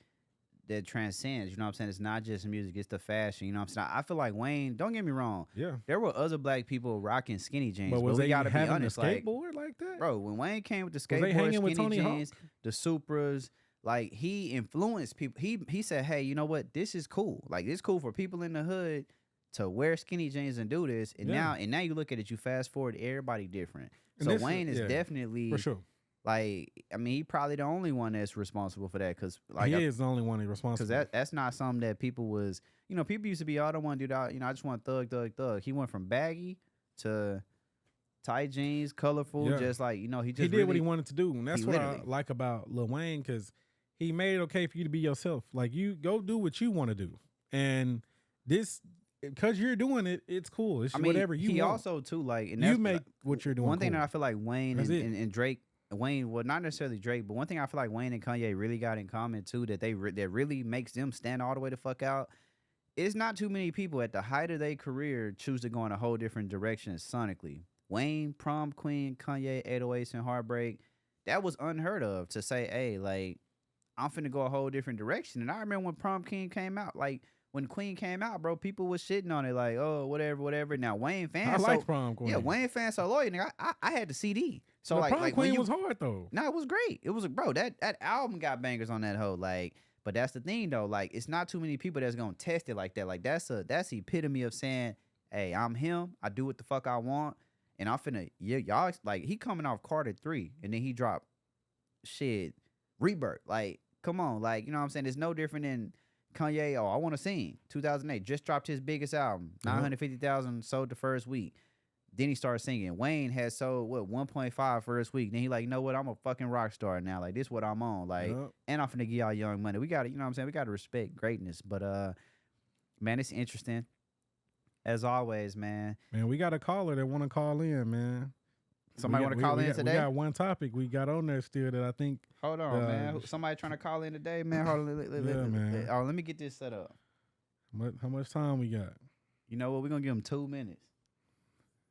transcends. You know what I'm saying? It's not just music; it's the fashion. You know what I'm saying? I feel like Wayne. Don't get me wrong. Yeah, there were other black people rocking skinny jeans, but we gotta be honest. A skateboard like that, bro. When Wayne came with the skateboard, skinny jeans, the Supras. Like, he influenced people. He said, hey, you know what? This is cool. Like, it's cool for people in the hood to wear skinny jeans and do this. And now you look at it, you fast forward, everybody different. So Wayne is definitely, for sure. Like, I mean, he probably the only one that's responsible for that. Because like, he is the only one that's responsible. Because that's not something that people was, people used to be, I don't want to do that. I just want thug. He went from baggy to tight jeans, colorful, just like, he just did what he wanted to do. And that's what I like about Lil Wayne, because he made it okay for you to be yourself. Like, you go do what you want to do. And this, because you're doing it, it's cool. It's whatever you want. He also, too, like... And you make what you're doing One thing cool. that I feel like Wayne and Drake... well, not necessarily Drake, but one thing I feel like Wayne and Kanye really got in common, too, that that really makes them stand all the way the fuck out, is not too many people at the height of their career choose to go in a whole different direction sonically. Wayne, Prom Queen, Kanye, 808s, and Heartbreak, that was unheard of to say, hey, like... I'm finna go a whole different direction. And I remember when Prom King came out, like, when Queen came out, bro, people was shitting on it, like, oh, whatever. Now, Wayne fans... I like Prom Queen. Yeah, Wayne fans so loyal, nigga. I had the CD. So, Prom Queen was hard, though. No, it was great. It was, bro, that album got bangers on that hoe, like... But that's the thing, though. Like, it's not too many people that's gonna test it like that. Like, that's the epitome of saying, hey, I'm him. I do what the fuck I want. And I'm finna... y'all... Like, he coming off Carter 3, and then he dropped... Rebirth. Like... Come on, like, you know what I'm saying? It's no different than Kanye. Oh, I Want to Sing. 2008 just dropped his biggest album. 950,000 sold the first week. Then he started singing. Wayne had sold 1.5 first week. Then he like, you know what? I'm a fucking rock star now. Like, this is what I'm on. Like, and I'm finna give y'all Young Money. We got to, you know what I'm saying? We got to respect greatness. But man, it's interesting. As always, man. Man, we got a caller that want to call in, man. Somebody want to call in today? We got one topic we got on there still that I think. Hold on, man. Somebody trying to call in today, man. Hold on. Man. Oh, let me get this set up. How much time we got? You know what? We're going to give them 2 minutes.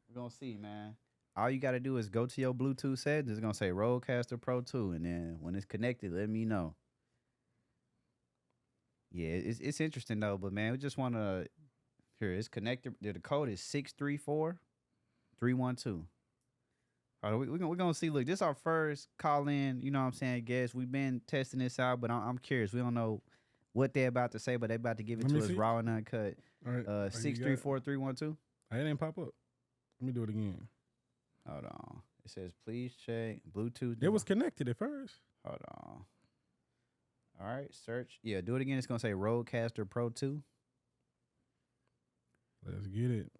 We're going to see, man. All you got to do is go to your Bluetooth settings. It's going to say Rodecaster Pro 2. And then when it's connected, let me know. Yeah, it's interesting, though. But, man, we just want to... Here, it's connected. The code is 634312. We're going to see. Look, this is our first call in, you know what I'm saying, guess. We've been testing this out, but I'm curious. We don't know what they're about to say, but they're about to give it to us raw and uncut. All right. 634312. I didn't pop up. Let me do it again. Hold on. It says, please check Bluetooth. It was connected at first. Hold on. All right, search. Yeah, do it again. It's going to say Rodecaster Pro 2. Let's get it.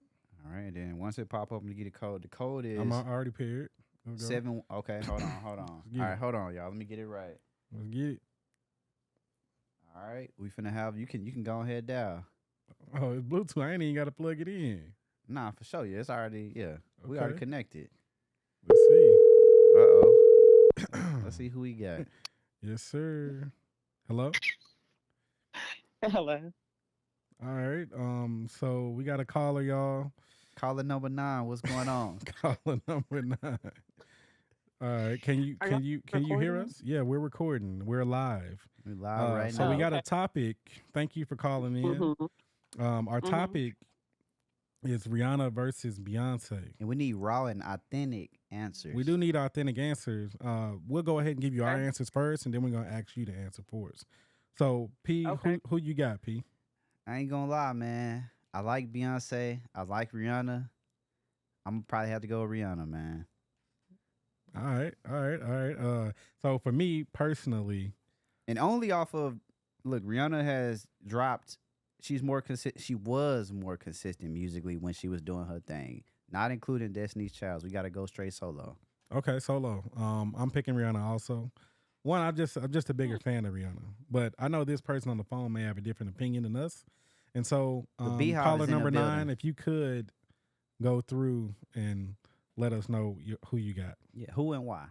All right, then once it pop up, I'm gonna get a code. The code is I'm already paired. 7. Okay, hold on. All right, hold on, y'all. Let me get it right. Let's get it. All right, we finna have you can go ahead down. Oh, it's Bluetooth. I ain't even got to plug it in. Nah, for sure. Yeah, it's already we already connected. Let's see. Let's see who we got. Yes, sir. Hello. Hello. All right. So we got a caller, y'all. Caller number 9. What's going on? Caller number 9. All right. Can you hear us? Yeah, we're recording. We're live. We're live right now. So we got a topic. Thank you for calling in. Mm-hmm. Our topic is Rihanna versus Beyonce. And we need raw and authentic answers. We do need authentic answers. We'll go ahead and give you our answers first, and then we're gonna ask you to answer for us. So P, who you got, P? I ain't gonna lie, man. I like Beyonce. I like Rihanna. I'm gonna probably have to go with Rihanna, man. All right. So for me personally, and only off of Rihanna has dropped. She was more consistent musically when she was doing her thing, not including Destiny's Child. We got to go straight solo. Okay, solo. I'm picking Rihanna also. One, I'm just a bigger fan of Rihanna, but I know this person on the phone may have a different opinion than us, and so The Beehive caller is in the number 9, building. if you could go through and let us know who you got. Yeah, who and why?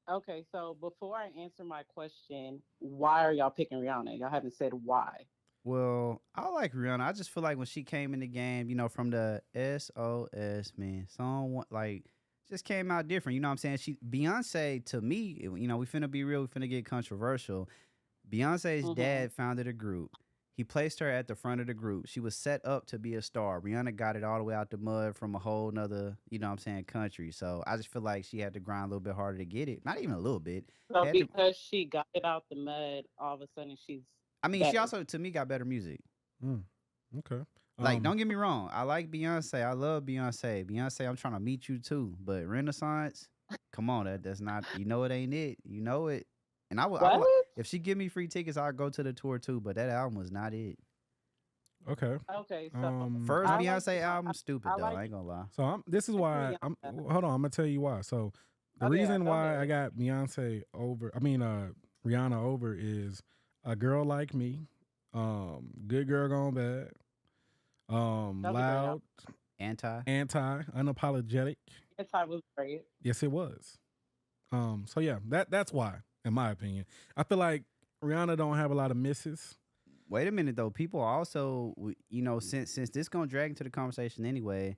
Okay, so before I answer my question, why are y'all picking Rihanna? Y'all haven't said why. Well, I like Rihanna. I just feel like when she came in the game, from the SOS man, song like just came out different. You know what I'm saying? Beyonce to me, we finna be real, we finna get controversial. Beyonce's Mm-hmm. dad founded a group. He placed her at the front of the group. She was set up to be a star. Rihanna got it all the way out the mud from a whole nother, country. So I just feel like she had to grind a little bit harder to get it. Not even a little bit. So Had to. because she got it out the mud, all of a sudden she's I mean, she better. also to me got better music. Mm, okay. Like, don't get me wrong. I like Beyonce. I love Beyonce. Beyonce, I'm trying to meet you too. But Renaissance, come on, that's not. It ain't it. You know it. And What? if she give me free tickets, I'll go to the tour too. But that album was not it. Okay. Okay, so First I like Beyonce album, stupid I though. like I ain't gonna lie. So this is why I'm. Rihanna. Hold on, I'm gonna tell you why. So the Okay, reason go why I ahead. got Beyonce over, Rihanna over is A Girl Like Me, Good Girl Gone Bad, That was a great album. Loud, Anti. Unapologetic. Anti was great. Yes, it was. So yeah, that's why, in my opinion, I feel like Rihanna don't have a lot of misses. Wait a minute though. People also, since this gonna drag into the conversation anyway,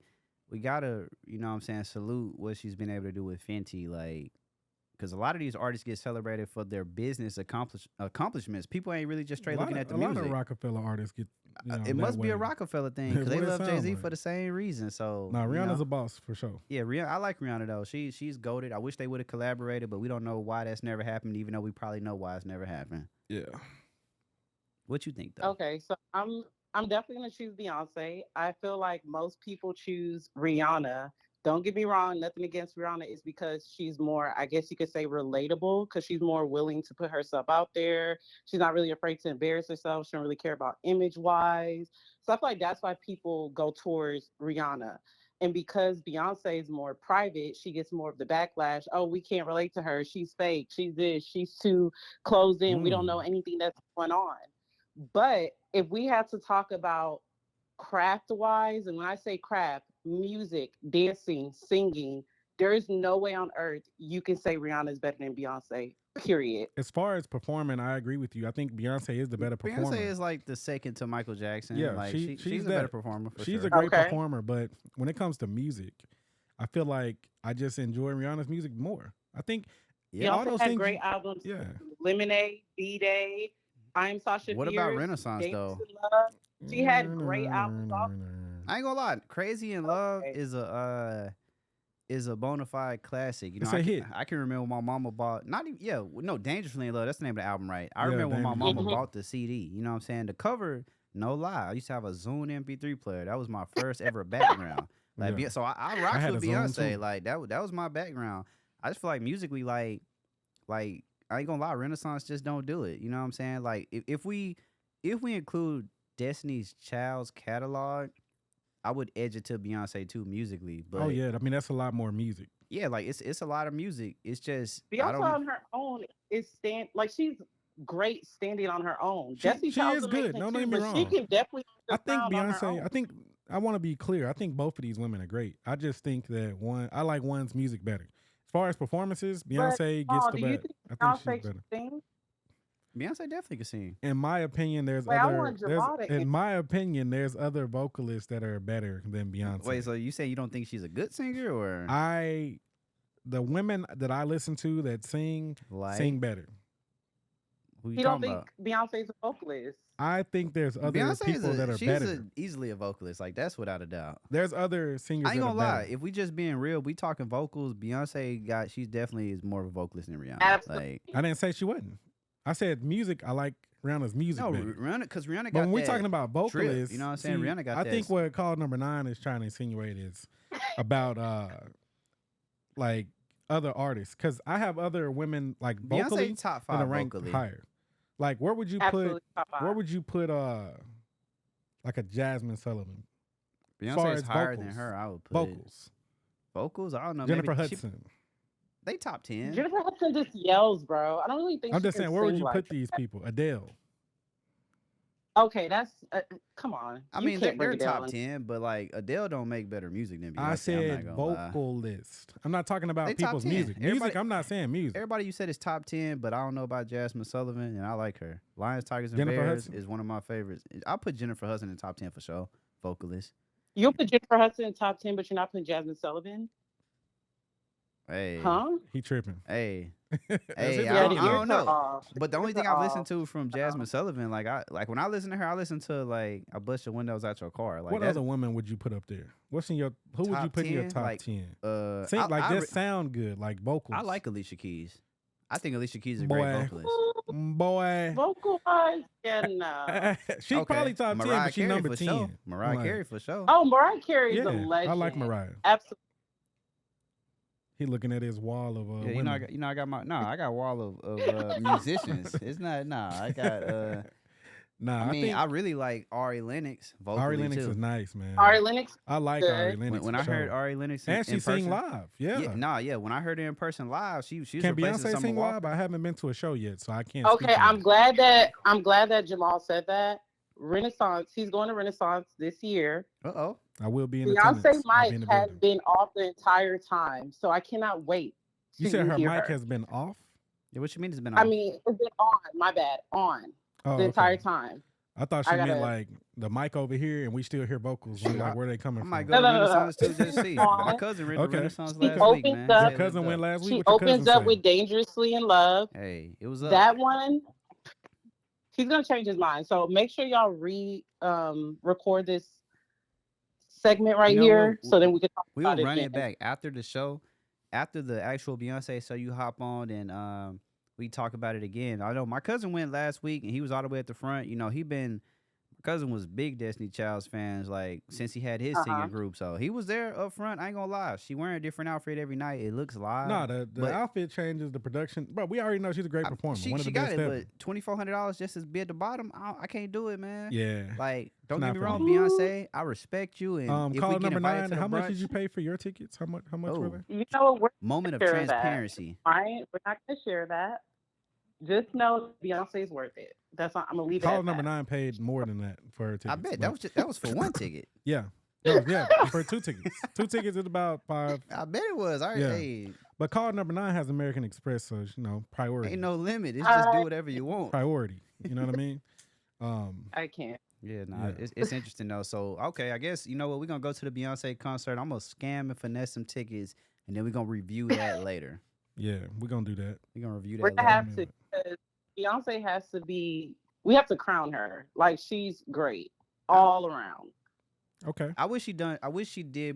we gotta, what I'm saying, salute what she's been able to do with Fenty, like. Because a lot of these artists get celebrated for their business accomplishments. People ain't really just straight looking at the A music. lot of Rockefeller artists get. It must be a Rockefeller thing because they What it love sound Jay-Z like. for the same reason. So Nah, Rihanna's a boss for sure. yeah, Rihanna. I like Rihanna though. She's goated. I wish they would have collaborated, but we don't know why that's never happened. Even though we probably know why it's never happened. Yeah. What you think though? Okay, so I'm definitely gonna choose Beyonce. I feel like most people choose Rihanna. Don't get me wrong, nothing against Rihanna. It's because she's more, I guess you could say, relatable because she's more willing to put herself out there. She's not really afraid to embarrass herself. She don't really care about image wise. So I feel like that's why people go towards Rihanna. And because Beyonce is more private, she gets more of the backlash. Oh, we can't relate to her. She's fake. She's this. She's too closed in. We don't know anything that's going on. But if we had to talk about craft wise, and when I say craft, music, dancing, singing, there is no way on earth you can say Rihanna is better than Beyonce, period. As far as performing, I agree with you. I think Beyonce is the better performer. Beyonce is like the second to Michael Jackson. Yeah, like she's a that. better performer for She's sure. a great Okay. performer, but when it comes to music, I feel like I just enjoy Rihanna's music more. I think all Beyonce those had things. great albums. Yeah. Lemonade, B-Day, I'm Sasha What about Fierce, Renaissance Dangerous though? in Love. She had great albums also. I ain't gonna lie. Crazy in Love Okay. is a bona fide classic. It's a hit. I can remember when my mama bought Dangerously in Love. That's the name of the album, right? I Yeah, remember when my Dangerously. mama Mhm. bought the CD. You know what I'm saying? The cover, no lie. I used to have a Zune MP3 player. That was my first ever background. Like, Yeah. so I I rocked had with a Zune, Beyonce. too. Like that was my background. I just feel like musically, like I ain't gonna lie, Renaissance just don't do it. You know what I'm saying? Like if we include Destiny's Child's catalog, I would edge it to Beyonce too musically. But Oh yeah, I mean that's a lot more music. yeah, like it's a lot of music. It's just I Beyonce don't. on her own is she's great standing on her own. She Destiny Child's is good. amazing Don't too, get me but she wrong. can definitely I think sound on her Beyonce. own. I think I want to be clear. I think both of these women are great. I just think that I like one's music better. As far as performances, But Beyonce gets the do you better. think I think she's Beyonce better. should sing? Beyonce definitely can sing. In my opinion, Wait, I want Jamal to in my opinion, there's other vocalists that are better than Beyonce. Wait, so you say you don't think she's a good singer, or The women that I listen to that sing like sing better. who you You don't talking think about? Beyonce's a vocalist? I think there's other Beyonce people that are she's better. easily a vocalist. Like that's without a doubt. There's other singers I ain't that gonna are lie. better. If we just being real, we talking vocals. Beyonce she's definitely is more of a vocalist than Rihanna. Absolutely. Like I didn't say she wasn't. I said music. I like Rihanna's music no, better. Rihanna because Rihanna got. But when we're that talking about trip, vocalists, you know what I'm saying? see, Rihanna got I that. think what call number 9 is trying to insinuate is about like other artists, because I have other women like vocally Beyonce top that are 5 ranked vocally. higher. Like where would you Absolutely top put? five. Where would you put like a Jasmine Sullivan? As far Beyonce is as higher than vocals. her. I would put Vocals. Vocals, I don't know. Jennifer maybe Hudson. They top 10. Jennifer Hudson just yells, bro. I don't really think. I'm she just can saying, where would sing you like put these people? Adele. Okay, that's come on. I You mean, can't they're bring Adele top in. 10, but like Adele don't make better music than Beyonce. I said I'm not gonna lie. vocalist. I'm not talking about They top people's 10. music. Everybody- Music, I'm not saying music. Everybody you said is top 10, but I don't know about Jasmine Sullivan, and I like her. Lions, Tigers, and Jennifer Bears Hudson? is one of my favorites. I'll put Jennifer Hudson in top 10 for sure. Vocalist. You'll put Jennifer Hudson in top 10, but you're not putting Jasmine Sullivan? Hey. Huh? He tripping. Hey. That's Hey, his I opinion. don't know. Off. But the only Ears thing are I've listened off. to from Jasmine Sullivan, like when I listen to her, I listen to like I bust your windows out your car. Like What that's other women would you put up there? Who would you Top put in your 10? top Like, 10? I, Like I, just sound good, like vocals. I like Alicia Keys. I think Alicia Keys is a Boy. great vocalist. Boy. Vocal wise, yeah, no. She's probably top 10, but she's Carey number for 10. Sure. Mariah Like, Carey for sure. Oh, Mariah Carey is Yeah, a legend. I like Mariah. Absolutely. He looking at his wall of Yeah, women. I got a wall of musicians. It's not I got Nah, I mean, I really like Ari Lennox vocally Ari Lennox too. is nice, man. Ari Lennox. I like good. Ari Lennox. When for I heard sure. Ari Lennox and in she sing person, live. Yeah. when I heard her in person live, she was Can replacing Beyonce Summer sing Walker. live? I haven't been to a show yet, so I can't. Okay, speak to I'm that. glad that Jamal said that. Renaissance. He's going to Renaissance this year. Uh-oh. I will be in Beyonce attendance. I'll be mic in the has building. been off the entire time, so I cannot wait. You to said her hear mic her. has been off? Yeah, what you mean it's been I on? mean, it's been on. My bad. On Oh, the entire okay. time. I thought she I meant gotta- like the mic over here and we still hear vocals. I'm like, where are they I coming might from? go to No, no, no, no. Renaissance too just to see. My cousin went to Okay. Renaissance She last week, opens man. up- Your Say cousin what's went up. last week? She What your opens cousin up say? with Dangerously in Love. Hey, it was up. That one, he's gonna change his mind. So make sure y'all record this segment right You know here, what? so then we can talk We'll about run it it back after the show, after the actual Beyonce show. You hop on and we talk about it again. I know my cousin went last week and he was all the way at the front. You know, my cousin was big Destiny Child's fans like since he had his singing group. So he was there up front. I ain't gonna lie. She wearing a different outfit every night. It looks live. No, the but- outfit changes, the production. Bro, we already know she's a great performer. She One of the got best it, ever. but $2,400 just to be at the bottom. I can't do it, man. Yeah. Like, don't It's get me not wrong, for me. Beyonce. I respect you, and if Call we get number invited 9. to the How much brunch, did you pay for your tickets? How much were they? You know what? We're moment of share that. transparency. right. We're not gonna share that. Just know Beyonce is worth it. That's not. I'm gonna leave it. Call at number that. 9 paid more than that for her tickets. I bet but- that was for one ticket. Yeah. No, yeah, for 2 tickets. 2 tickets is about 5. I bet it was. Yeah. Hey, But call number 9 has American Express, so priority. ain't no limit. It's just do whatever you want. Priority. You know what I mean? I can't. Yeah, Yeah. It's interesting though. So okay, I guess you know what, we're gonna go to the Beyonce concert. I'm gonna scam and finesse some tickets, and then we're gonna review that later. Yeah, we're gonna do that. We're gonna review We're that gonna later. have to. Because Beyonce has to be. We have to crown her. Like she's great all around. Okay. I wish she did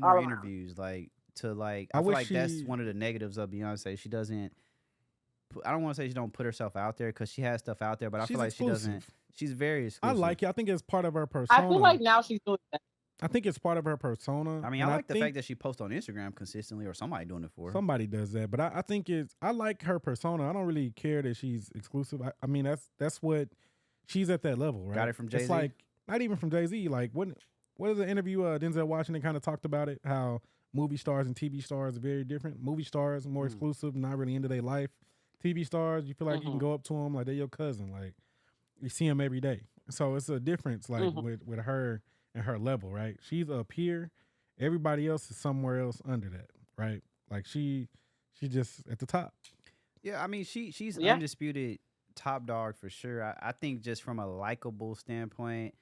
All more around. interviews. I feel wish like that's she- one of the negatives of Beyonce. She doesn't. I don't want to say she don't put herself out there because she has stuff out there, but I She's feel like she doesn't. exclusive. She's very I exclusive. like it. I think it's part of her persona. I feel like now she's doing that. I think it's part of her persona. I mean, and I like the think fact that she posts on Instagram consistently, or somebody doing it for her. somebody does that, but I think I like her persona. I don't really care that she's exclusive. I mean, that's what she's at that level, right? Got it from Jay-Z? It's like not even from Jay-Z. Like what is the interview? Denzel Washington kind of talked about it. How movie stars and TV stars are very different. Movie stars more exclusive, not really into their life. TV stars, you feel like you can go up to them like they're your cousin. Like you see them every day. So it's a difference, like with her and her level, right? She's up here. Everybody else is somewhere else under that, right? Like she's just at the top. Yeah, I mean, she's Yeah. undisputed top dog for sure. I think just from a likable standpoint,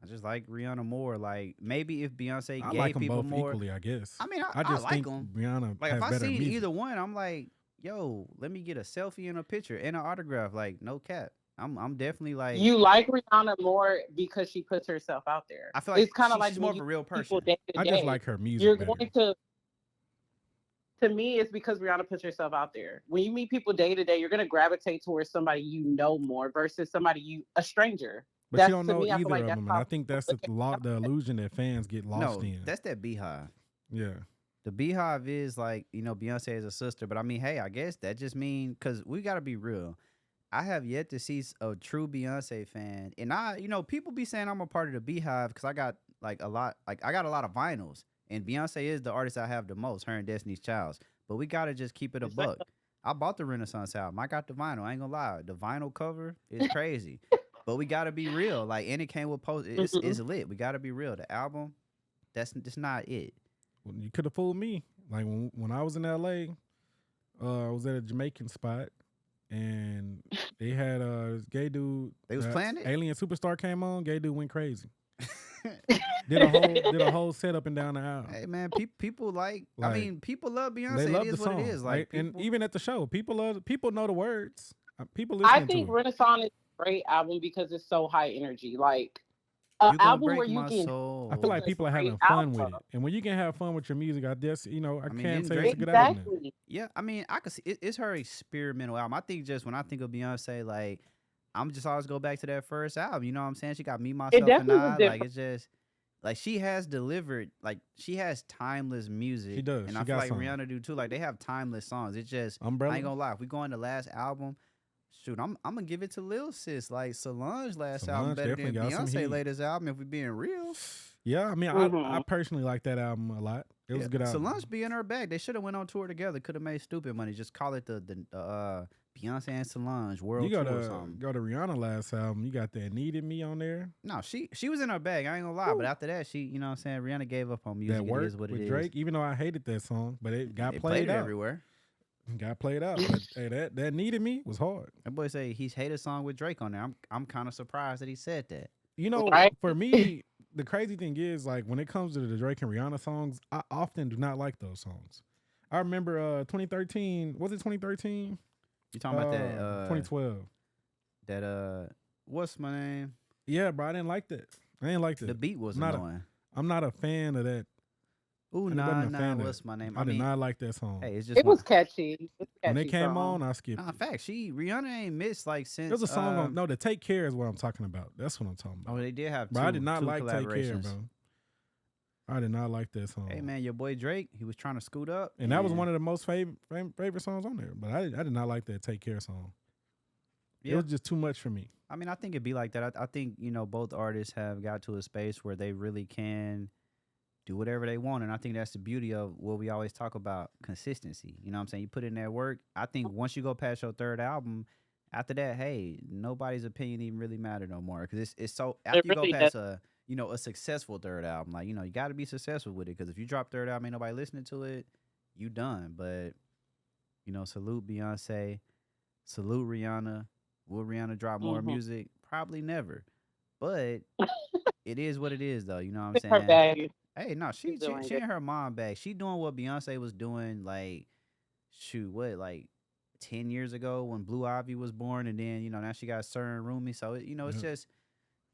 I just like Rihanna more. Like maybe if Beyonce I gave like them people both more, equally, I guess. I mean, I just like think them. Rihanna Like has if I better seen music. either one, I'm like, yo, let me get a selfie and a picture and an autograph. Like no cap. I'm definitely like, You like Rihanna more because she puts herself out there. I feel like it's kind of she's like more when of a you real meet people person. day to I just day, like her music. You're better. going to. To me, it's because Rihanna puts herself out there. When you meet people day to day, you're going to gravitate towards somebody you know more versus somebody a stranger. But you don't know I feel either like of that's them, and how I think that's the illusion that fans get lost no, in. that's that Beehive. Yeah. The Beehive is like, you know, Beyonce is a sister, but I mean, hey, I guess that just means, because we got to be real. I have yet to see a true Beyonce fan. And people be saying I'm a part of the Beehive because I got I got a lot of vinyls. And Beyonce is the artist I have the most, her and Destiny's Child. But we gotta just keep it a buck. I bought the Renaissance album. I got the vinyl. I ain't gonna lie. The vinyl cover is crazy. But we gotta be real. Like, and it came with post. It's lit. We gotta be real. The album, that's not it. Well, you could have fooled me. Like when I was in LA, I was at a Jamaican spot, and they had a gay dude. They was playing it. Alien Superstar came on. Gay dude went crazy. did a whole set up and down the aisle. Hey man, people like I mean, people love Beyonce. They love it is the song. what it is. Like, and even at the show, people know the words. People listen to it. I think Renaissance is a great album because it's so high energy. Like an album where you can. Soul. I feel like people are having fun with it, and when you can have fun with your music, I guess I can't say it's a good album. Yeah, I mean, I could see it's her experimental album. I think just when I think of Beyonce, like I'm just always go back to that first album. You know what I'm saying? She got Me, Myself, and I. Like it's just. Like she has delivered, like she has timeless music. She does. And I feel like Rihanna do too. Like they have timeless songs. It's just Umbrella. I ain't gonna lie. If we go on the last album, shoot, I'm gonna give it to Lil Sis. Like Solange album better than Beyonce latest album. If we being real. Yeah, I mean, I personally like that album a lot. It was a good album. Solange be in her bag. They should have went on tour together. Could have made stupid money. Just call it the Beyonce and Solange World Tour or something. Go to Rihanna last album. You got that Needed Me on there. No, she was in her bag. I ain't gonna lie. But after that, she, you know what I'm saying, Rihanna gave up on music. That work it is what with it Drake, is. even though I hated that song, but it got They played out everywhere. Got played out. But hey, that Needed Me was hard. That boy say he's hated a song with Drake on there. I'm kind of surprised that he said that. You know, for me, the crazy thing is, like, when it comes to the Drake and Rihanna songs, I often do not like those songs. I remember 2013. Was it 2013? You talking about that 2012? That what's my name? Yeah, bro, I didn't like that. I didn't like that. The beat was annoying. I'm not a fan of that. Ooh, nah, what's my name? I did not like that song. Hey, it's just it was catchy. When they came on, I skipped. In fact, Rihanna ain't missed like since. There's a song on the Take Care is what I'm talking about. That's what I'm talking about. Oh, they did have. Bro, I did not two like Take Care, bro. I did not like that song. Hey man, your boy Drake, he was trying to scoot up, and that was one of the most favorite songs on there. But I did not like that Take Care song. Yeah. It was just too much for me. I mean, I think it'd be like that. I think both artists have got to a space where they really can do whatever they want, and I think that's the beauty of what we always talk about: consistency. You know what I'm saying? You put in that work. I think once you go past your third album, after that, hey, nobody's opinion even really matter no more because it's so after you go past a successful third album, like you got to be successful with it because if you drop third album, ain't nobody listening to it, you done. But salute Beyonce, salute Rihanna. Will Rihanna drop more music? Probably never. But it is what it is, though. You know what I'm saying? Her bag. Hey, no, she in her mom bag. She doing what Beyonce was doing, like, 10 years ago when Blue Ivy was born, and then, now she got certain roomie. So, it's just,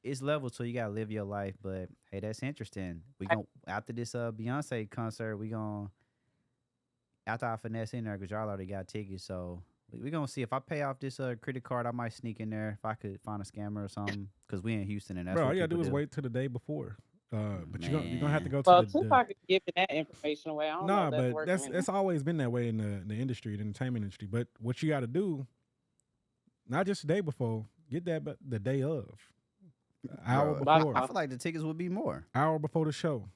it's level, so you got to live your life. But, hey, that's interesting. We going after this Beyonce concert, we going to, after I finesse in there, because y'all already got tickets, so we're going to see. If I pay off this credit card, I might sneak in there if I could find a scammer or something, because we in Houston, and that's all what you got to do is wait till the day before. But you're gonna have to go to well, Tupac is giving that information away. I don't know if but that's always been that way in the industry, the entertainment industry. But what you got to do, not just the day before, get that, but the day of, hour before. I feel like the tickets would be more. Hour before the show.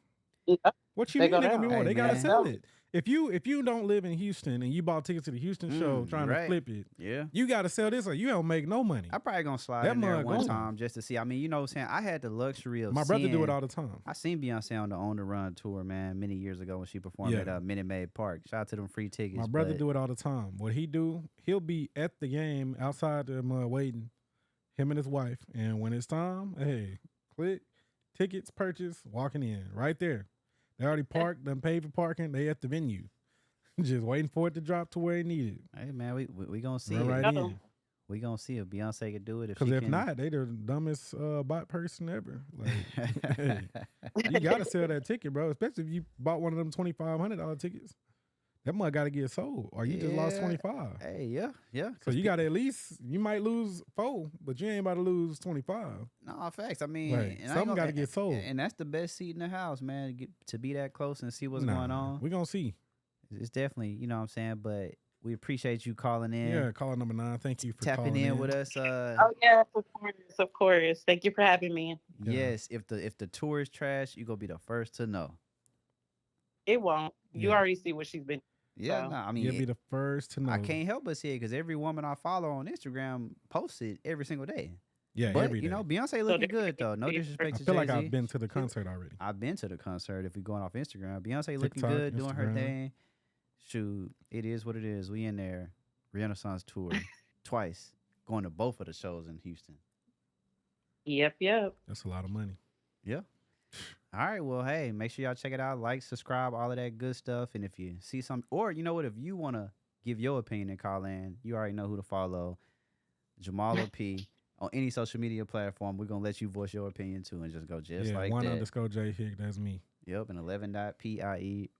Yeah. What you mean they're gonna be more? They gotta sell it. If you don't live in Houston and you bought tickets to the Houston show trying to flip it, you got to sell this or you don't make no money. I'm probably going to slide in there one time just to see. I mean, you know what I'm saying? I had the luxury of my brother do it all the time. I seen Beyonce on the On The Run tour, man, many years ago when she performed at Minute Maid Park. Shout out to them free tickets. My brother do it all the time. What he do, he'll be at the game outside the waiting, him and his wife. And when it's time, hey, click, tickets, purchase, walking in right there. They already parked, done paid for parking. They at the venue. Just waiting for it to drop to where it needed. Hey man, we gonna see right it. In. We gonna see if Beyonce can do it. Because if not, they the dumbest bot person ever. Like, hey, you gotta sell that ticket, bro. Especially if you bought one of them $2,500 tickets. That mug got to get sold, or you just lost 25. Hey, yeah. So you got to at least, you might lose 4, but you ain't about to lose 25. No, facts. I mean, something got to get sold, and that's the best seat in the house, man. To be that close and see what's going on. We're gonna see. It's definitely, you know what I'm saying, but we appreciate you calling in. Yeah, caller number 9. Thank you for tapping in with us. Oh yeah, of course. Thank you for having me. Yes, if the tour is trash, you gonna be the first to know. It won't. You already see what she's been. Yeah, so. no, I mean, you'll be the first to know. I can't help but see it because every woman I follow on Instagram posts it every single day. Yeah, but every day. you know, Beyonce looking good though. No disrespect to I feel Jay-Z. like I've been to the concert already. I've been to the concert. If we going off Instagram, Beyonce looking TikTok, good, doing her Instagram. thing. Shoot, it is what it is. We in there. Renaissance tour twice, going to both of the shows in Houston. Yep. That's a lot of money. Yeah. All right. Well, hey, make sure y'all check it out. Like, subscribe, all of that good stuff. And if you see some, or you know what, if you want to give your opinion and call in, you already know who to follow. Jamal or P on any social media platform. We're going to let you voice your opinion too and just go just like that. 1_J Hick, that's me. Yep. And 11.PIERREE.